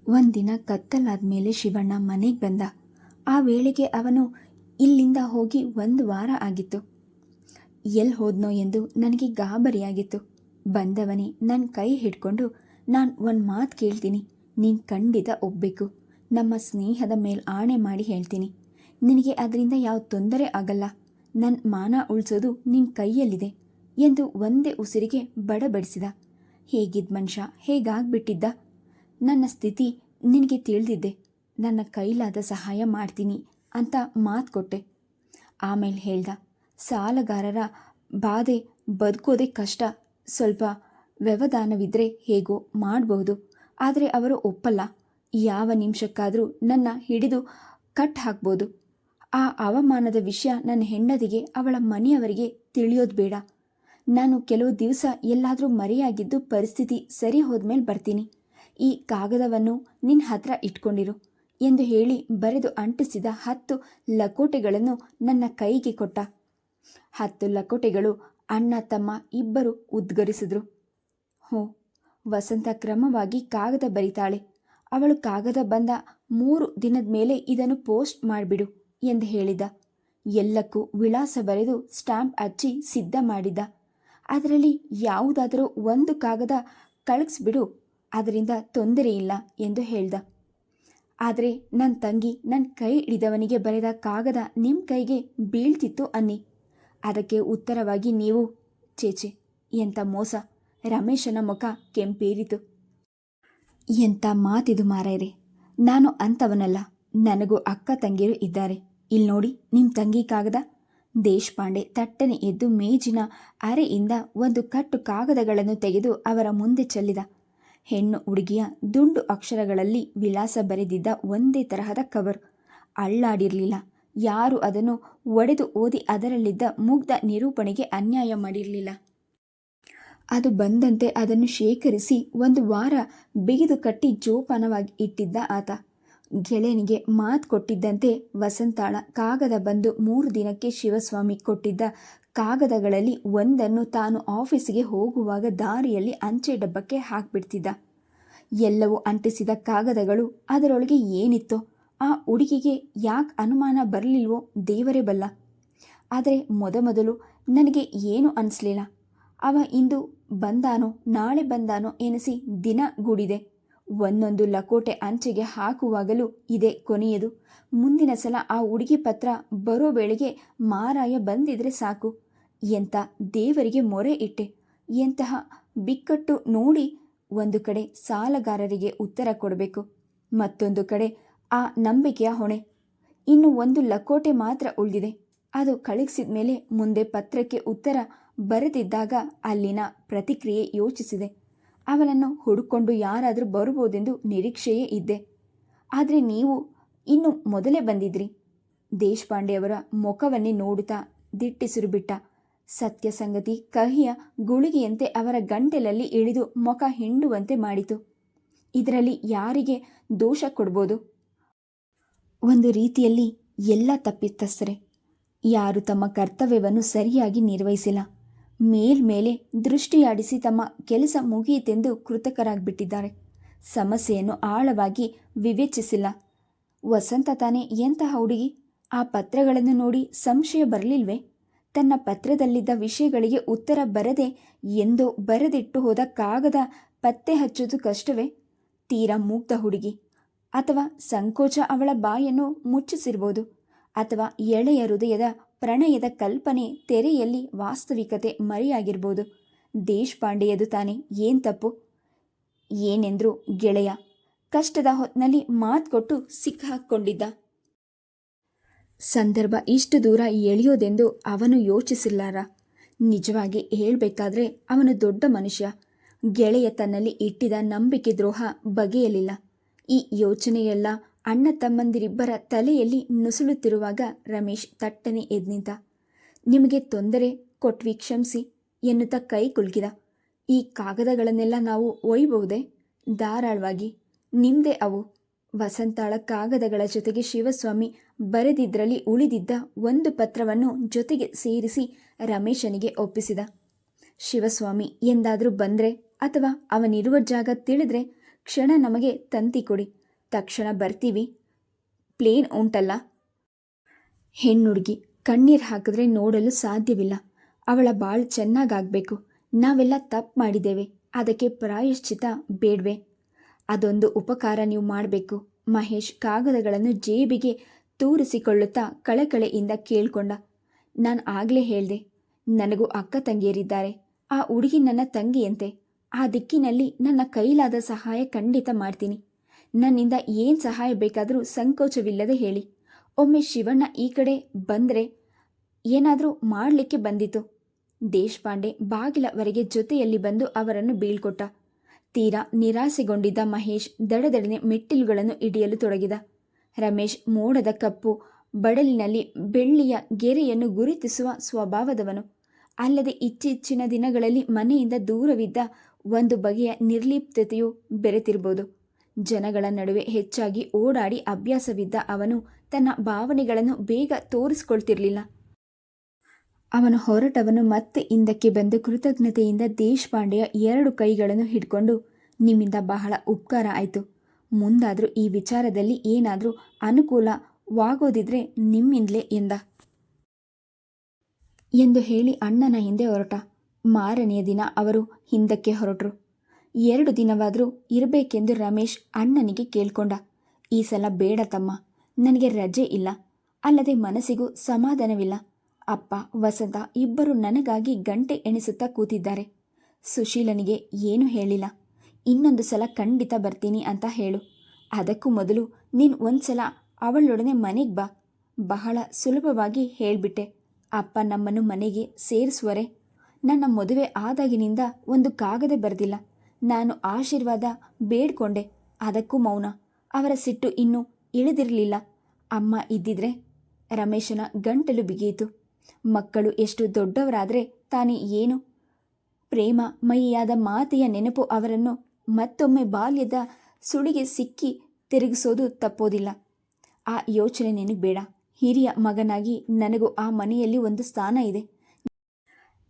ಒಂದಿನ ಕತ್ತಲಾದ್ಮೇಲೆ ಶಿವಣ್ಣ ಮನೆಗೆ ಬಂದ. ಆ ವೇಳೆಗೆ ಅವನು ಇಲ್ಲಿಂದ ಹೋಗಿ 1 ವಾರ ಆಗಿತ್ತು. ಎಲ್ಲಿ ಹೋದ್ನೋ ಎಂದು ನನಗೆ ಗಾಬರಿಯಾಗಿತ್ತು. ಬಂದವನೇ ನನ್ನ ಕೈ ಹಿಡ್ಕೊಂಡು, ನಾನು ಒಂದು ಮಾತು ಕೇಳ್ತೀನಿ, ನೀನು ಖಂಡಿತ ಒಪ್ಪಬೇಕು. ನಮ್ಮ ಸ್ನೇಹದ ಮೇಲೆ ಆಣೆ ಮಾಡಿ ಹೇಳ್ತೀನಿ, ನಿನಗೆ ಅದರಿಂದ ಯಾವ ತೊಂದರೆ ಆಗಲ್ಲ. ನನ್ನ ಮಾನ ಉಳಿಸೋದು ನಿನ್ನ ಕೈಯಲ್ಲಿದೆ ಎಂದು ಒಂದೇ ಉಸಿರಿಗೆ ಬಡಬಡಿಸಿದ. ಹೇಗಿದ್ದ ಮನುಷ್ಯ ಹೇಗಾಗ್ಬಿಟ್ಟಿದ್ದ. ನನ್ನ ಸ್ಥಿತಿ ನಿನಗೆ ತಿಳಿದಿದ್ದೆ, ನನ್ನ ಕೈಲಾದ ಸಹಾಯ ಮಾಡ್ತೀನಿ ಅಂತ ಮಾತು ಕೊಟ್ಟೆ. ಆಮೇಲೆ ಹೇಳ್ದ, ಸಾಲಗಾರರ ಬಾಧೆ ಬದುಕೋದೇ ಕಷ್ಟ, ಸ್ವಲ್ಪ ವ್ಯವಧಾನವಿದ್ದರೆ ಹೇಗೋ ಮಾಡಬಹುದು, ಆದರೆ ಅವರು ಒಪ್ಪಲ್ಲ. ಯಾವ ನಿಮಿಷಕ್ಕಾದರೂ ನನ್ನ ಹಿಡಿದು ಕಟ್ ಹಾಕ್ಬೋದು. ಆ ಅವಮಾನದ ವಿಷಯ ನನ್ನ ಹೆಂಡತಿಗೆ ಅವಳ ಮನೆಯವರಿಗೆ ತಿಳಿಯೋದು ಬೇಡ. ನಾನು ಕೆಲವು ದಿವಸ ಎಲ್ಲಾದರೂ ಮರೆಯಾಗಿದ್ದು ಪರಿಸ್ಥಿತಿ ಸರಿ ಹೋದ್ಮೇಲೆ ಬರ್ತೀನಿ. ಈ ಕಾಗದವನ್ನು ನಿನ್ನ ಹತ್ರ ಇಟ್ಕೊಂಡಿರು ಎಂದು ಹೇಳಿ ಬರೆದು ಅಂಟಿಸಿದ 10 ಲಕೋಟೆಗಳನ್ನು ನನ್ನ ಕೈಗೆ ಕೊಟ್ಟ. 10 ಲಕೋಟೆಗಳು ಅಣ್ಣ ತಮ್ಮ ಇಬ್ಬರು ಉದ್ಗರಿಸಿದ್ರು. ಹೋ, ವಸಂತ ಕ್ರಮವಾಗಿ ಕಾಗದ ಬರಿತಾಳೆ. ಅವಳು ಕಾಗದ ಬಂದ 3 ದಿನದ ಮೇಲೆ ಇದನ್ನು ಪೋಸ್ಟ್ ಮಾಡಿಬಿಡು ಎಂದು ಹೇಳಿದ. ಎಲ್ಲಕ್ಕೂ ವಿಳಾಸ ಬರೆದು ಸ್ಟ್ಯಾಂಪ್ ಹಚ್ಚಿ ಸಿದ್ಧ ಮಾಡಿದ್ದ. ಅದರಲ್ಲಿ ಯಾವುದಾದರೂ ಒಂದು ಕಾಗದ ಕಳಿಸ್ಬಿಡು, ಅದರಿಂದ ತೊಂದರೆ ಇಲ್ಲ ಎಂದು ಹೇಳ್ದ. ಆದರೆ ನನ್ನ ತಂಗಿ ನನ್ನ ಕೈ ಹಿಡಿದವನಿಗೆ ಬರೆದ ಕಾಗದ ನಿಮ್ಮ ಕೈಗೆ ಬೀಳ್ತಿತ್ತು ಅನ್ನಿ. ಅದಕ್ಕೆ ಉತ್ತರವಾಗಿ ನೀವು, ಚೇಚೆ ಎಂಥ ಮೋಸ. ರಮೇಶನ ಮುಖ ಕೆಂಪೇರಿತು. ಎಂಥ ಮಾತಿದು ಮಾರಾಯರೆ, ನಾನು ಅಂಥವನಲ್ಲ. ನನಗೂ ಅಕ್ಕ ತಂಗಿಯರು ಇದ್ದಾರೆ. ಇಲ್ಲಿ ನೋಡಿ ನಿಮ್ಮ ತಂಗಿ ಕಾಗದ. ದೇಶಪಾಂಡೆ ತಟ್ಟನೆ ಎದ್ದು ಮೇಜಿನ ಅರೆಯಿಂದ ಒಂದು ಕಟ್ಟು ಕಾಗದಗಳನ್ನು ತೆಗೆದು ಅವರ ಮುಂದೆ ಚೆಲ್ಲಿದ. ಹೆಣ್ಣು ಹುಡುಗಿಯ ದುಂಡು ಅಕ್ಷರಗಳಲ್ಲಿ ವಿಳಾಸ ಬರೆದಿದ್ದ ಒಂದೇ ತರಹದ ಕವರ್. ಅಳ್ಳಾಡಿರಲಿಲ್ಲ. ಯಾರು ಅದನ್ನು ಒಡೆದು ಓದಿ ಅದರಲ್ಲಿದ್ದ ಮುಗ್ಧ ನಿರೂಪಣೆಗೆ ಅನ್ಯಾಯ ಮಾಡಿರಲಿಲ್ಲ. ಅದು ಬಂದಂತೆ ಅದನ್ನು ಶೇಖರಿಸಿ 1 ವಾರ ಬಿಗಿದು ಕಟ್ಟಿ ಜೋಪಾನವಾಗಿ ಇಟ್ಟಿದ್ದ ಆತ. ಗೆಳೆಯನಿಗೆ ಮಾತು ಕೊಟ್ಟಿದ್ದಂತೆ ವಸಂತಾಳ ಕಾಗದ ಬಂದು 3 ದಿನಕ್ಕೆ ಶಿವಸ್ವಾಮಿ ಕೊಟ್ಟಿದ್ದ ಕಾಗದಗಳಲ್ಲಿ ಒಂದನ್ನು ತಾನು ಆಫೀಸಿಗೆ ಹೋಗುವಾಗ ದಾರಿಯಲ್ಲಿ ಅಂಚೆ ಡಬ್ಬಕ್ಕೆ ಹಾಕಿಬಿಡ್ತಿದ್ದ. ಎಲ್ಲವೂ ಅಂಟಿಸಿದ ಕಾಗದಗಳು. ಅದರೊಳಗೆ ಏನಿತ್ತೋ, ಆ ಹುಡುಗಿಗೆ ಯಾಕೆ ಅನುಮಾನ ಬರಲಿಲ್ವೋ ದೇವರೇ ಬಲ್ಲ. ಆದರೆ ಮೊದಮೊದಲು ನನಗೆ ಏನೂ ಅನಿಸ್ಲಿಲ್ಲ. ಅವ ಇಂದು ಬಂದಾನೋ ನಾಳೆ ಬಂದಾನೋ ಎನಿಸಿ ದಿನ ಗೂಡಿದೆ. ಒಂದೊಂದು ಲಕೋಟೆ ಅಂಚೆಗೆ ಹಾಕುವಾಗಲೂ ಇದೇ ಕೊನೆಯದು. ಮುಂದಿನ ಸಲ ಆ ಹುಡುಗಿ ಪತ್ರ ಬರೋ ವೇಳೆಗೆ ಮಾರಾಯ ಬಂದಿದ್ರೆ ಸಾಕು ಎಂತ ದೇವರಿಗೆ ಮೊರೆ ಇಟ್ಟೆ. ಎಂತಹ ಬಿಕ್ಕಟ್ಟು ನೋಡಿ. ಒಂದು ಕಡೆ ಸಾಲಗಾರರಿಗೆ ಉತ್ತರ ಕೊಡಬೇಕು, ಮತ್ತೊಂದು ಕಡೆ ಆ ನಂಬಿಕೆಯ ಹೊಣೆ. ಇನ್ನು 1 ಲಕೋಟೆ ಮಾತ್ರ ಉಳಿದಿದೆ. ಅದು ಕಳಿಸಿದ ಮೇಲೆ ಮುಂದೆ ಪತ್ರಕ್ಕೆ ಉತ್ತರ ಬರೆದಿದ್ದಾಗ ಅಲ್ಲಿನ ಪ್ರತಿಕ್ರಿಯೆ ಯೋಚಿಸಿದೆ. ಅವನನ್ನು ಹುಡುಕೊಂಡು ಯಾರಾದರೂ ಬರುವುದೆಂದು ನಿರೀಕ್ಷೆಯೇ ಇದ್ದೆ. ಆದರೆ ನೀವು ಇನ್ನು ಮೊದಲೇ ಬಂದಿದ್ರಿ. ದೇಶಪಾಂಡೆಯವರ ಮುಖವನ್ನೇ ನೋಡುತ್ತಾ ದಿಟ್ಟಿಸಿರು ಬಿಟ್ಟ. ಸತ್ಯ ಸಂಗತಿ ಕಹಿಯ ಗುಳಿಗೆಯಂತೆ ಅವರ ಗಂಟಲಲ್ಲಿ ಇಳಿದು ಮುಖ ಹಿಂಡುವಂತೆ ಮಾಡಿತು. ಇದರಲ್ಲಿ ಯಾರಿಗೆ ದೋಷ ಕೊಡ್ಬೋದು? ಒಂದು ರೀತಿಯಲ್ಲಿ ಎಲ್ಲ ತಪ್ಪಿತಸ್ಥರೇ. ಯಾರು ತಮ್ಮ ಕರ್ತವ್ಯವನ್ನು ಸರಿಯಾಗಿ ನಿರ್ವಹಿಸಿಲ್ಲ. ಮೇಲ್ಮೇಲೆ ದೃಷ್ಟಿಯಾಡಿಸಿ ತಮ್ಮ ಕೆಲಸ ಮುಗಿಯಿತೆಂದು ಕೃತಕರಾಗಿಬಿಟ್ಟಿದ್ದಾರೆ. ಸಮಸ್ಯೆಯನ್ನು ಆಳವಾಗಿ ವಿವೇಚಿಸಿಲ್ಲ. ವಸಂತ ತಾನೇ ಎಂತಹ ಹುಡುಗಿ? ಆ ಪತ್ರಗಳನ್ನು ನೋಡಿ ಸಂಶಯ ಬರಲಿಲ್ವೇ? ತನ್ನ ಪತ್ರದಲ್ಲಿದ್ದ ವಿಷಯಗಳಿಗೆ ಉತ್ತರ ಬರದೆ ಎಂದೋ ಬರೆದಿಟ್ಟು ಹೋದ ಕಾಗದ ಪತ್ತೆ ಹಚ್ಚೋದು ಕಷ್ಟವೇ? ತೀರಾ ಮುಗ್ಧ ಹುಡುಗಿ. ಅಥವಾ ಸಂಕೋಚ ಅವಳ ಬಾಯನ್ನು ಮುಚ್ಚಿಸಿರ್ಬೋದು. ಅಥವಾ ಎಳೆಯ ಹೃದಯದ ಪ್ರಣಯದ ಕಲ್ಪನೆ ತೆರೆಯಲ್ಲಿ ವಾಸ್ತವಿಕತೆ ಮರೆಯಾಗಿರ್ಬೋದು. ದೇಶಪಾಂಡೆಯದು ತಾನೇ ಏನ್ ತಪ್ಪು? ಏನೆಂದ್ರು ಗೆಳೆಯ ಕಷ್ಟದ ಹೊತ್ತಿನಲ್ಲಿ ಮಾತು ಕೊಟ್ಟು ಸಿಕ್ಕಾಕೊಂಡಿದ್ದ. ಸಂದರ್ಭ ಇಷ್ಟು ದೂರ ಎಳೆಯೋದೆಂದು ಅವನು ಯೋಚಿಸಿಲ್ಲಾರ. ನಿಜವಾಗಿ ಹೇಳಬೇಕಾದ್ರೆ ಅವನು ದೊಡ್ಡ ಮನುಷ್ಯ. ಗೆಳೆಯ ತನ್ನಲ್ಲಿ ಇಟ್ಟಿದ ನಂಬಿಕೆ ದ್ರೋಹ ಬಗೆಯಲಿಲ್ಲ. ಈ ಯೋಚನೆಯೆಲ್ಲ ಅಣ್ಣ ತಮ್ಮಂದಿರಿಬ್ಬರ ತಲೆಯಲ್ಲಿ ನುಸುಳುತ್ತಿರುವಾಗ ರಮೇಶ್ ತಟ್ಟನೆ ಎದ್ದು ನಿಂತ. ನಿಮಗೆ ತೊಂದರೆ ಕೊಟ್ವಿ, ಕ್ಷಮಿಸಿ ಎನ್ನುತ್ತಾ ಕೈ ಕುಲುಕಿದ. ಈ ಕಾಗದಗಳನ್ನೆಲ್ಲ ನಾವು ಒಯ್ಯಬಹುದೇ? ಧಾರಾಳವಾಗಿ, ನಿಮ್ಮದೇ ಅವು. ವಸಂತಾಳ ಕಾಗದಗಳ ಜೊತೆಗೆ ಶಿವಸ್ವಾಮಿ ಬರೆದಿದ್ರಲ್ಲಿ ಉಳಿದಿದ್ದ ಒಂದು ಪತ್ರವನ್ನು ಜೊತೆಗೆ ಸೇರಿಸಿ ರಮೇಶನಿಗೆ ಒಪ್ಪಿಸಿದ. ಶಿವಸ್ವಾಮಿ ಎಂದಾದರೂ ಬಂದರೆ ಅಥವಾ ಅವನಿರುವ ಜಾಗ ತಿಳಿದ್ರೆ ಕ್ಷಣ ನಮಗೆ ತಂತಿ ಕೊಡಿ, ತಕ್ಷಣ ಬರ್ತೀವಿ. ಪ್ಲೇನ್ ಉಂಟಲ್ಲ. ಹೆಣ್ಣುಡುಗಿ ಕಣ್ಣೀರು ಹಾಕಿದ್ರೆ ನೋಡಲು ಸಾಧ್ಯವಿಲ್ಲ. ಅವಳ ಬಾಳು ಚೆನ್ನಾಗಾಗಬೇಕು. ನಾವೆಲ್ಲ ತಪ್ಪು ಮಾಡಿದ್ದೇವೆ, ಅದಕ್ಕೆ ಪ್ರಾಯಶ್ಚಿತ ಬೇಡವೆ? ಅದೊಂದು ಉಪಕಾರ ನೀವು ಮಾಡಬೇಕು. ಮಹೇಶ್ ಕಾಗದಗಳನ್ನು ಜೇಬಿಗೆ ತೂರಿಸಿಕೊಳ್ಳುತ್ತಾ ಕಳಕಳೆಯಿಂದ ಕೇಳ್ಕೊಂಡ. ನಾನು ಆಗಲೇ ಹೇಳಿದೆ, ನನಗೂ ಅಕ್ಕ ತಂಗಿಯರಿದ್ದಾರೆ. ಆ ಹುಡುಗಿ ನನ್ನ ತಂಗಿಯಂತೆ. ಆ ದಿಕ್ಕಿನಲ್ಲಿ ನನ್ನ ಕೈಲಾದ ಸಹಾಯ ಖಂಡಿತ ಮಾಡ್ತೀನಿ. ನನ್ನಿಂದ ಏನು ಸಹಾಯ ಬೇಕಾದರೂ ಸಂಕೋಚವಿಲ್ಲದೆ ಹೇಳಿ. ಒಮ್ಮೆ ಶಿವಣ್ಣ ಈ ಕಡೆ ಬಂದರೆ ಏನಾದರೂ ಮಾಡಲಿಕ್ಕೆ ಬಂದಿತು. ದೇಶಪಾಂಡೆ ಬಾಗಿಲವರೆಗೆ ಜೊತೆಯಲ್ಲಿ ಬಂದು ಅವರನ್ನು ಬೀಳ್ಕೊಟ್ಟ. ತೀರಾ ನಿರಾಸೆಗೊಂಡಿದ್ದ ಮಹೇಶ್ ದಡದಡನೆ ಮೆಟ್ಟಿಲುಗಳನ್ನು ಇಡಿಯಲು ತೊಡಗಿದ. ರಮೇಶ್ ಮೋಡದ ಕಪ್ಪು ಬಡಲಿನಲ್ಲಿ ಬೆಳ್ಳಿಯ ಗೆರೆಯನ್ನು ಗುರುತಿಸುವ ಸ್ವಭಾವದವನು. ಅಲ್ಲದೆ ಇತ್ತೀಚಿನ ದಿನಗಳಲ್ಲಿ ಮನೆಯಿಂದ ದೂರವಿದ್ದ ಒಂದು ಬಗೆಯ ನಿರ್ಲಿಪ್ತತೆಯು ಬೆರೆತಿರ್ಬೋದು. ಜನಗಳ ನಡುವೆ ಹೆಚ್ಚಾಗಿ ಓಡಾಡಿ ಅಭ್ಯಾಸವಿದ್ದ ಅವನು ತನ್ನ ಭಾವನೆಗಳನ್ನು ಬೇಗ ತೋರಿಸ್ಕೊಳ್ತಿರ್ಲಿಲ್ಲ. ಅವನು ಹೊರಟವನು ಮತ್ತೆ ಹಿಂದಕ್ಕೆ ಬಂದು ಕೃತಜ್ಞತೆಯಿಂದ ದೇಶಪಾಂಡೆಯ 2 ಕೈಗಳನ್ನು ಹಿಡ್ಕೊಂಡು, ನಿಮ್ಮಿಂದ ಬಹಳ ಉಪಕಾರ ಆಯಿತು. ಮುಂದಾದರೂ ಈ ವಿಚಾರದಲ್ಲಿ ಏನಾದರೂ ಅನುಕೂಲವಾಗೋದಿದ್ರೆ ನಿಮ್ಮಿಂದಲೇ ಎಂದ. ಎಂದು ಹೇಳಿ ಅಣ್ಣನ ಹಿಂದೆ ಹೊರಟ. ಮಾರನೆಯ ದಿನ ಅವರು ಹಿಂದಕ್ಕೆ ಹೊರಟರು. 2 ದಿನವಾದರೂ ಇರಬೇಕೆಂದು ರಮೇಶ್ ಅಣ್ಣನಿಗೆ ಕೇಳ್ಕೊಂಡ. ಈ ಸಲ ಬೇಡ ತಮ್ಮ, ನನಗೆ ರಜೆ ಇಲ್ಲ. ಅಲ್ಲದೆ ಮನಸ್ಸಿಗೂ ಸಮಾಧಾನವಿಲ್ಲ. ಅಪ್ಪ ವಸಂತ ಇಬ್ಬರು ನನಗಾಗಿ ಗಂಟೆ ಎಣಿಸುತ್ತಾ ಕೂತಿದ್ದಾರೆ. ಸುಶೀಲನಿಗೆ ಏನೂ ಹೇಳಿಲ್ಲ. ಇನ್ನೊಂದು ಸಲ ಖಂಡಿತ ಬರ್ತೀನಿ ಅಂತ ಹೇಳು. ಅದಕ್ಕೂ ಮೊದಲು ನೀನು ಒಂದು ಸಲ ಅವಳೊಡನೆ ಮನೆಗೆ ಬಾ. ಬಹಳ ಸುಲಭವಾಗಿ ಹೇಳಿಬಿಟ್ಟೆ. ಅಪ್ಪ ನಮ್ಮನ್ನು ಮನೆಗೆ ಸೇರಿಸುವರೆ. ನನ್ನ ಮದುವೆ ಆದಾಗಿನಿಂದ ಒಂದು ಕಾಗದ ಬರೆದಿಲ್ಲ. ನಾನು ಆಶೀರ್ವಾದ ಬೇಡ್ಕೊಂಡೆ, ಅದಕ್ಕೂ ಮೌನ. ಅವರ ಸಿಟ್ಟು ಇನ್ನೂ ಇಳಿದಿರಲಿಲ್ಲ. ಅಮ್ಮ ಇದ್ದಿದ್ರೆ. ರಮೇಶನ ಗಂಟಲು ಬಿಗಿಯಿತು. ಮಕ್ಕಳು ಎಷ್ಟು ದೊಡ್ಡವರಾದರೆ ತಾನೇ ಏನು? ಪ್ರೇಮಮಯಿಯಾದ ಮಾತೆಯ ನೆನಪು ಅವರನ್ನು ಮತ್ತೊಮ್ಮೆ ಬಾಲ್ಯದ ಸುಳಿಗೆ ಸಿಕ್ಕಿ ತಿರುಗಿಸೋದು ತಪ್ಪೋದಿಲ್ಲ. ಆ ಯೋಚನೆ ನಿನಗೆ ಬೇಡ. ಹಿರಿಯ ಮಗನಾಗಿ ನನಗೂ ಆ ಮನೆಯಲ್ಲಿ ಒಂದು ಸ್ಥಾನ ಇದೆ.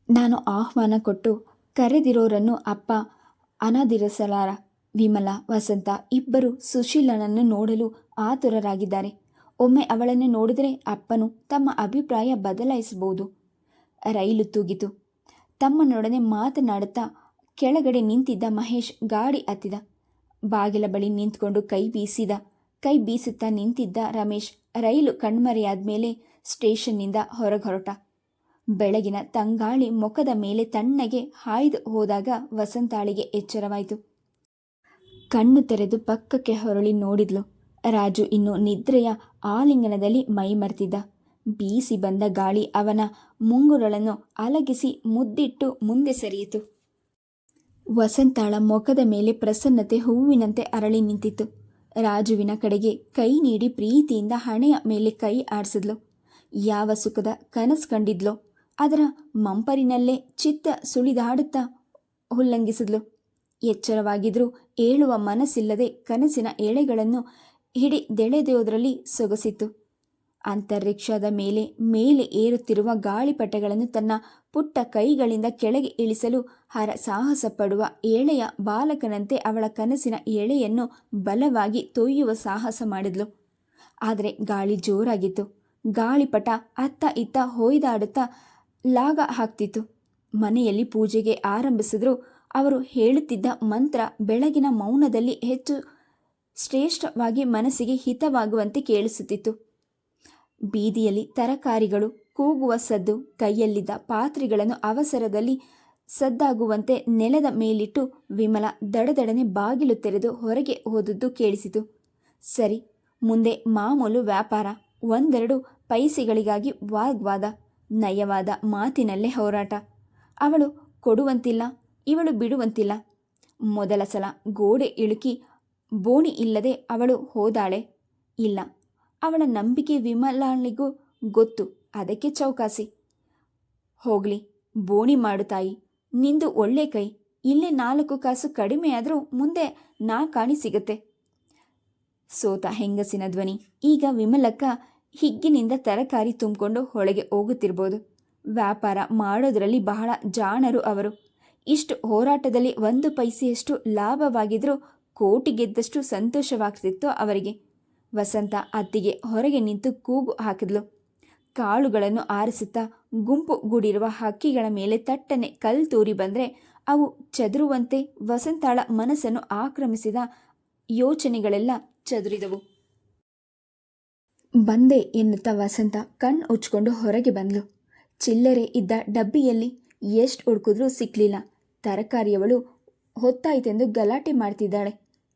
ನಾನು ಆಹ್ವಾನ ಕೊಟ್ಟು ಕರೆದಿರೋರನ್ನು ಅಪ್ಪ ಅನಾದಿರಿಸಲಾರ. ವಿಮಲಾ, ವಸಂತ ಇಬ್ಬರು ಸುಶೀಲನನ್ನು ನೋಡಲು ಆತುರರಾಗಿದ್ದಾರೆ. ಒಮ್ಮೆ ಅವಳನ್ನು ನೋಡಿದರೆ ಅಪ್ಪನು ತಮ್ಮ ಅಭಿಪ್ರಾಯ ಬದಲಾಯಿಸಬಹುದು. ರೈಲು ತೂಗಿತು. ತಮ್ಮನೊಡನೆ ಮಾತನಾಡುತ್ತಾ ಕೆಳಗಡೆ ನಿಂತಿದ್ದ ಮಹೇಶ್ ಗಾಡಿ ಹತ್ತಿದ. ಬಾಗಿಲ ಬಳಿ ನಿಂತ್ಕೊಂಡು ಕೈ ಬೀಸುತ್ತಾ ನಿಂತಿದ್ದ ರಮೇಶ್ ರೈಲು ಕಣ್ಮರೆಯಾದ ಮೇಲೆ ಸ್ಟೇಷನ್ನಿಂದ ಹೊರಟ. ಬೆಳಗಿನ ತಂಗಾಳಿ ಮುಖದ ಮೇಲೆ ತಣ್ಣಗೆ ಹಾಯ್ದು ಹೋದಾಗ ವಸಂತಾಳಿಗೆ ಎಚ್ಚರವಾಯಿತು. ಕಣ್ಣು ತೆರೆದು ಪಕ್ಕಕ್ಕೆ ಹೊರಳಿ ನೋಡಿದ್ಲು. ರಾಜು ಇನ್ನು ನಿದ್ರೆಯ ಆಲಿಂಗನದಲ್ಲಿ ಮೈಮರ್ತಿದ್ದ. ಬೀಸಿ ಬಂದ ಗಾಳಿ ಅವನ ಮುಂಗುರಳನ್ನು ಅಲಗಿಸಿ ಮುದ್ದಿಟ್ಟು ಮುಂದೆ ಸರಿಯಿತು. ವಸಂತಾಳ ಮುಖದ ಮೇಲೆ ಪ್ರಸನ್ನತೆ ಹೂವಿನಂತೆ ಅರಳಿ ನಿಂತಿತ್ತು. ರಾಜುವಿನ ಕಡೆಗೆ ಕೈ ನೀಡಿ ಪ್ರೀತಿಯಿಂದ ಹಣೆಯ ಮೇಲೆ ಕೈ ಆಡಿಸಿದ್ಲು. ಯಾವ ಸುಖದ ಕನಸು ಕಂಡಿದ್ಲೋ ಅದರ ಮಂಪರಿನಲ್ಲೇ ಚಿತ್ತ ಸುಳಿದಾಡುತ್ತಾ ಉಲ್ಲಂಘಿಸಿದ್ಲು. ಎಚ್ಚರವಾಗಿದ್ರೂ ಏಳುವ ಮನಸ್ಸಿಲ್ಲದೆ ಕನಸಿನ ಎಳೆಗಳನ್ನು ಹಿಡಿದೆಳೆದೋದರಲ್ಲಿ ಸೊಗಸಿತ್ತು. ಅಂತರಿಕ್ಷದ ಮೇಲೆ ಏರುತ್ತಿರುವ ಗಾಳಿಪಟಗಳನ್ನು ತನ್ನ ಪುಟ್ಟ ಕೈಗಳಿಂದ ಕೆಳಗೆ ಇಳಿಸಲು ಸಾಹಸ ಪಡುವ ಎಳೆಯ ಬಾಲಕನಂತೆ ಅವಳ ಕನಸಿನ ಎಳೆಯನ್ನು ಬಲವಾಗಿ ತೊಯ್ಯುವ ಸಾಹಸ ಮಾಡಿದ್ಲು. ಆದರೆ ಗಾಳಿ ಜೋರಾಗಿತ್ತು. ಗಾಳಿಪಟ ಅತ್ತ ಇತ್ತ ಹೊಯ್ದಾಡುತ್ತಾ ಲಾಗ ಹಾಕ್ತಿತ್ತು. ಮನೆಯಲ್ಲಿ ಪೂಜೆಗೆ ಆರಂಭಿಸಿದ್ರು ಅವರು ಹೇಳುತ್ತಿದ್ದ ಮಂತ್ರ ಬೆಳಗಿನ ಮೌನದಲ್ಲಿ ಹೆಚ್ಚು ಶ್ರೇಷ್ಠವಾಗಿ ಮನಸ್ಸಿಗೆ ಹಿತವಾಗುವಂತೆ ಕೇಳಿಸುತ್ತಿತ್ತು. ಬೀದಿಯಲ್ಲಿ ತರಕಾರಿಗಳು ಕೂಗುವ ಸದ್ದು, ಕೈಯಲ್ಲಿದ್ದ ಪಾತ್ರೆಗಳನ್ನು ಅವಸರದಲ್ಲಿ ಸದ್ದಾಗುವಂತೆ ನೆಲದ ಮೇಲಿಟ್ಟು ವಿಮಲ ದಡದಡನೆ ಬಾಗಿಲು ತೆರೆದು ಹೊರಗೆ ಹೋದದ್ದು ಕೇಳಿಸಿತು. ಸರಿ, ಮುಂದೆ ಮಾಮೂಲು ವ್ಯಾಪಾರ. 1-2 ಪೈಸೆಗಳಿಗಾಗಿ ವಾಗ್ವಾದ, ನಯವಾದ ಮಾತಿನಲ್ಲೇ ಹೋರಾಟ. ಅವಳು ಕೊಡುವಂತಿಲ್ಲ, ಇವಳು ಬಿಡುವಂತಿಲ್ಲ. ಮೊದಲ ಸಲ ಗೋಡೆ ಇಳುಕಿ ಬೋಣಿ ಇಲ್ಲದೆ ಅವಳು ಹೋದಾಳೆ. ಇಲ್ಲ, ಅವಳ ನಂಬಿಕೆ ವಿಮಲಾಳಿಗೂ ಗೊತ್ತು. ಅದಕ್ಕೆ ಚೌಕಾಸಿ. ಹೋಗ್ಲಿ, ಬೋಣಿ ಮಾಡು ತಾಯಿ, ನಿಂದು ಒಳ್ಳೆ ಕೈ. ಇಲ್ಲೇ 4 ಕಾಸು ಕಡಿಮೆಯಾದರೂ ಮುಂದೆ 4 ಆಣಿ ಸಿಗುತ್ತೆ. ಸೋತ ಹೆಂಗಸಿನ ಧ್ವನಿ. ಈಗ ವಿಮಲಕ್ಕ ಹಿಗ್ಗಿನಿಂದ ತರಕಾರಿ ತುಂಬಿಕೊಂಡು ಒಳಗೆ ಹೋಗುತ್ತಿರ್ಬೋದು. ವ್ಯಾಪಾರ ಮಾಡೋದರಲ್ಲಿ ಬಹಳ ಜಾಣರು ಅವರು. ಇಷ್ಟು ಹೋರಾಟದಲ್ಲಿ 1 ಪೈಸೆಯಷ್ಟು ಲಾಭವಾಗಿದ್ರೂ ಕೋಟಿ ಗೆದ್ದಷ್ಟು ಸಂತೋಷವಾಗ್ತಿತ್ತು ಅವರಿಗೆ. ವಸಂತ ಅತ್ತಿಗೆ ಹೊರಗೆ ನಿಂತು ಕೂಗು ಹಾಕಿದ್ಲು. ಕಾಳುಗಳನ್ನು ಆರಿಸುತ್ತಾ ಗುಂಪು ಗೂಡಿರುವ ಹಕ್ಕಿಗಳ ಮೇಲೆ ತಟ್ಟನೆ ಕಲ್ಲು ತೂರಿ ಬಂದರೆ ಅವು ಚದುರುವಂತೆ ವಸಂತಾಳ ಮನಸ್ಸನ್ನು ಆಕ್ರಮಿಸಿದ ಯೋಚನೆಗಳೆಲ್ಲ ಚದುರಿದವು. ಬಂದೆ ಎನ್ನುತ್ತಾ ವಸಂತ ಕಣ್ಣು ಉಚ್ಕೊಂಡು ಹೊರಗೆ ಬಂದ್ಲು. ಚಿಲ್ಲರೆ ಇದ್ದ ಡಬ್ಬಿಯಲ್ಲಿ ಎಷ್ಟು ಹುಡುಕಿದ್ರೂ ಸಿಕ್ಕಲಿಲ್ಲ. ತರಕಾರಿಯವಳು ಹೊತ್ತಾಯ್ತೆಂದು ಗಲಾಟೆ ಮಾಡ್ತಿದ್ದಾಳೆ.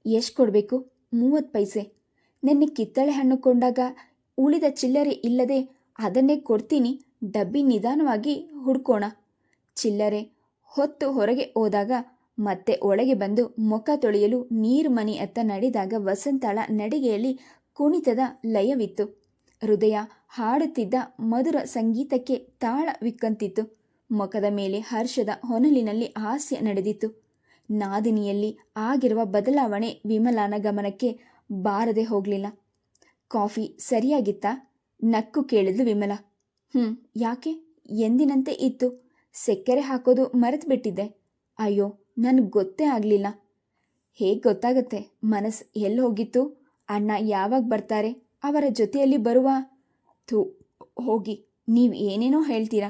ಎಷ್ಟು ಕೊಡಬೇಕು? 30 ಪೈಸೆ. ನಿನ್ನೆ ಕಿತ್ತಳೆ ಹಣ್ಣು ಕೊಂಡಾಗ ಉಳಿದ ಚಿಲ್ಲರೆ ಇಲ್ಲದೆ ಅದನ್ನೇ ಕೊಡ್ತೀನಿ, ಡಬ್ಬಿ ನಿಧಾನವಾಗಿ ಹುಡ್ಕೋಣ. ಚಿಲ್ಲರೆ ಹೊತ್ತು ಹೊರಗೆ ಹೋದಾಗ ಮತ್ತೆ ಒಳಗೆ ಬಂದು ಮುಖ ತೊಳೆಯಲು ನೀರು ಮನೆ ಅತ್ತ ನಡೆದಾಗ ವಸಂತಾಳ ನಡಿಗೆಯಲ್ಲಿ ಕುಣಿತದ ಲಯವಿತ್ತು. ಹೃದಯ ಹಾಡುತ್ತಿದ್ದ ಮಧುರ ಸಂಗೀತಕ್ಕೆ ತಾಳವಿಕ್ಕಂತಿತ್ತು. ಮುಖದ ಮೇಲೆ ಹರ್ಷದ ಹೊನಲಿನಲ್ಲಿ ಹಾಸ್ಯ ನಡೆದಿತ್ತು. ನಾದಿನಿಯಲ್ಲಿ ಆಗಿರುವ ಬದಲಾವಣೆ ವಿಮಲಾನ ಗಮನಕ್ಕೆ ಬಾರದೆ ಹೋಗಲಿಲ್ಲ. ಕಾಫಿ ಸರಿಯಾಗಿತ್ತಾ? ನಕ್ಕು ಕೇಳಿದ್ಲು ವಿಮಲಾ. ಯಾಕೆ? ಎಂದಿನಂತೆ ಇತ್ತು. ಸಕ್ಕರೆ ಹಾಕೋದು ಮರೆತು ಬಿಟ್ಟಿದ್ದೆ. ಅಯ್ಯೋ, ನನಗೆ ಗೊತ್ತೇ ಆಗಲಿಲ್ಲ. ಹೇಗೆ ಗೊತ್ತಾಗತ್ತೆ? ಮನಸ್ಸು ಎಲ್ಲಿ ಹೋಗಿತ್ತು? ಅಣ್ಣ ಯಾವಾಗ ಬರ್ತಾರೆ? ಅವರ ಜೊತೆಯಲ್ಲಿ ಬರುವ? ಹೋಗಿ, ನೀವು ಏನೇನೋ ಹೇಳ್ತೀರಾ.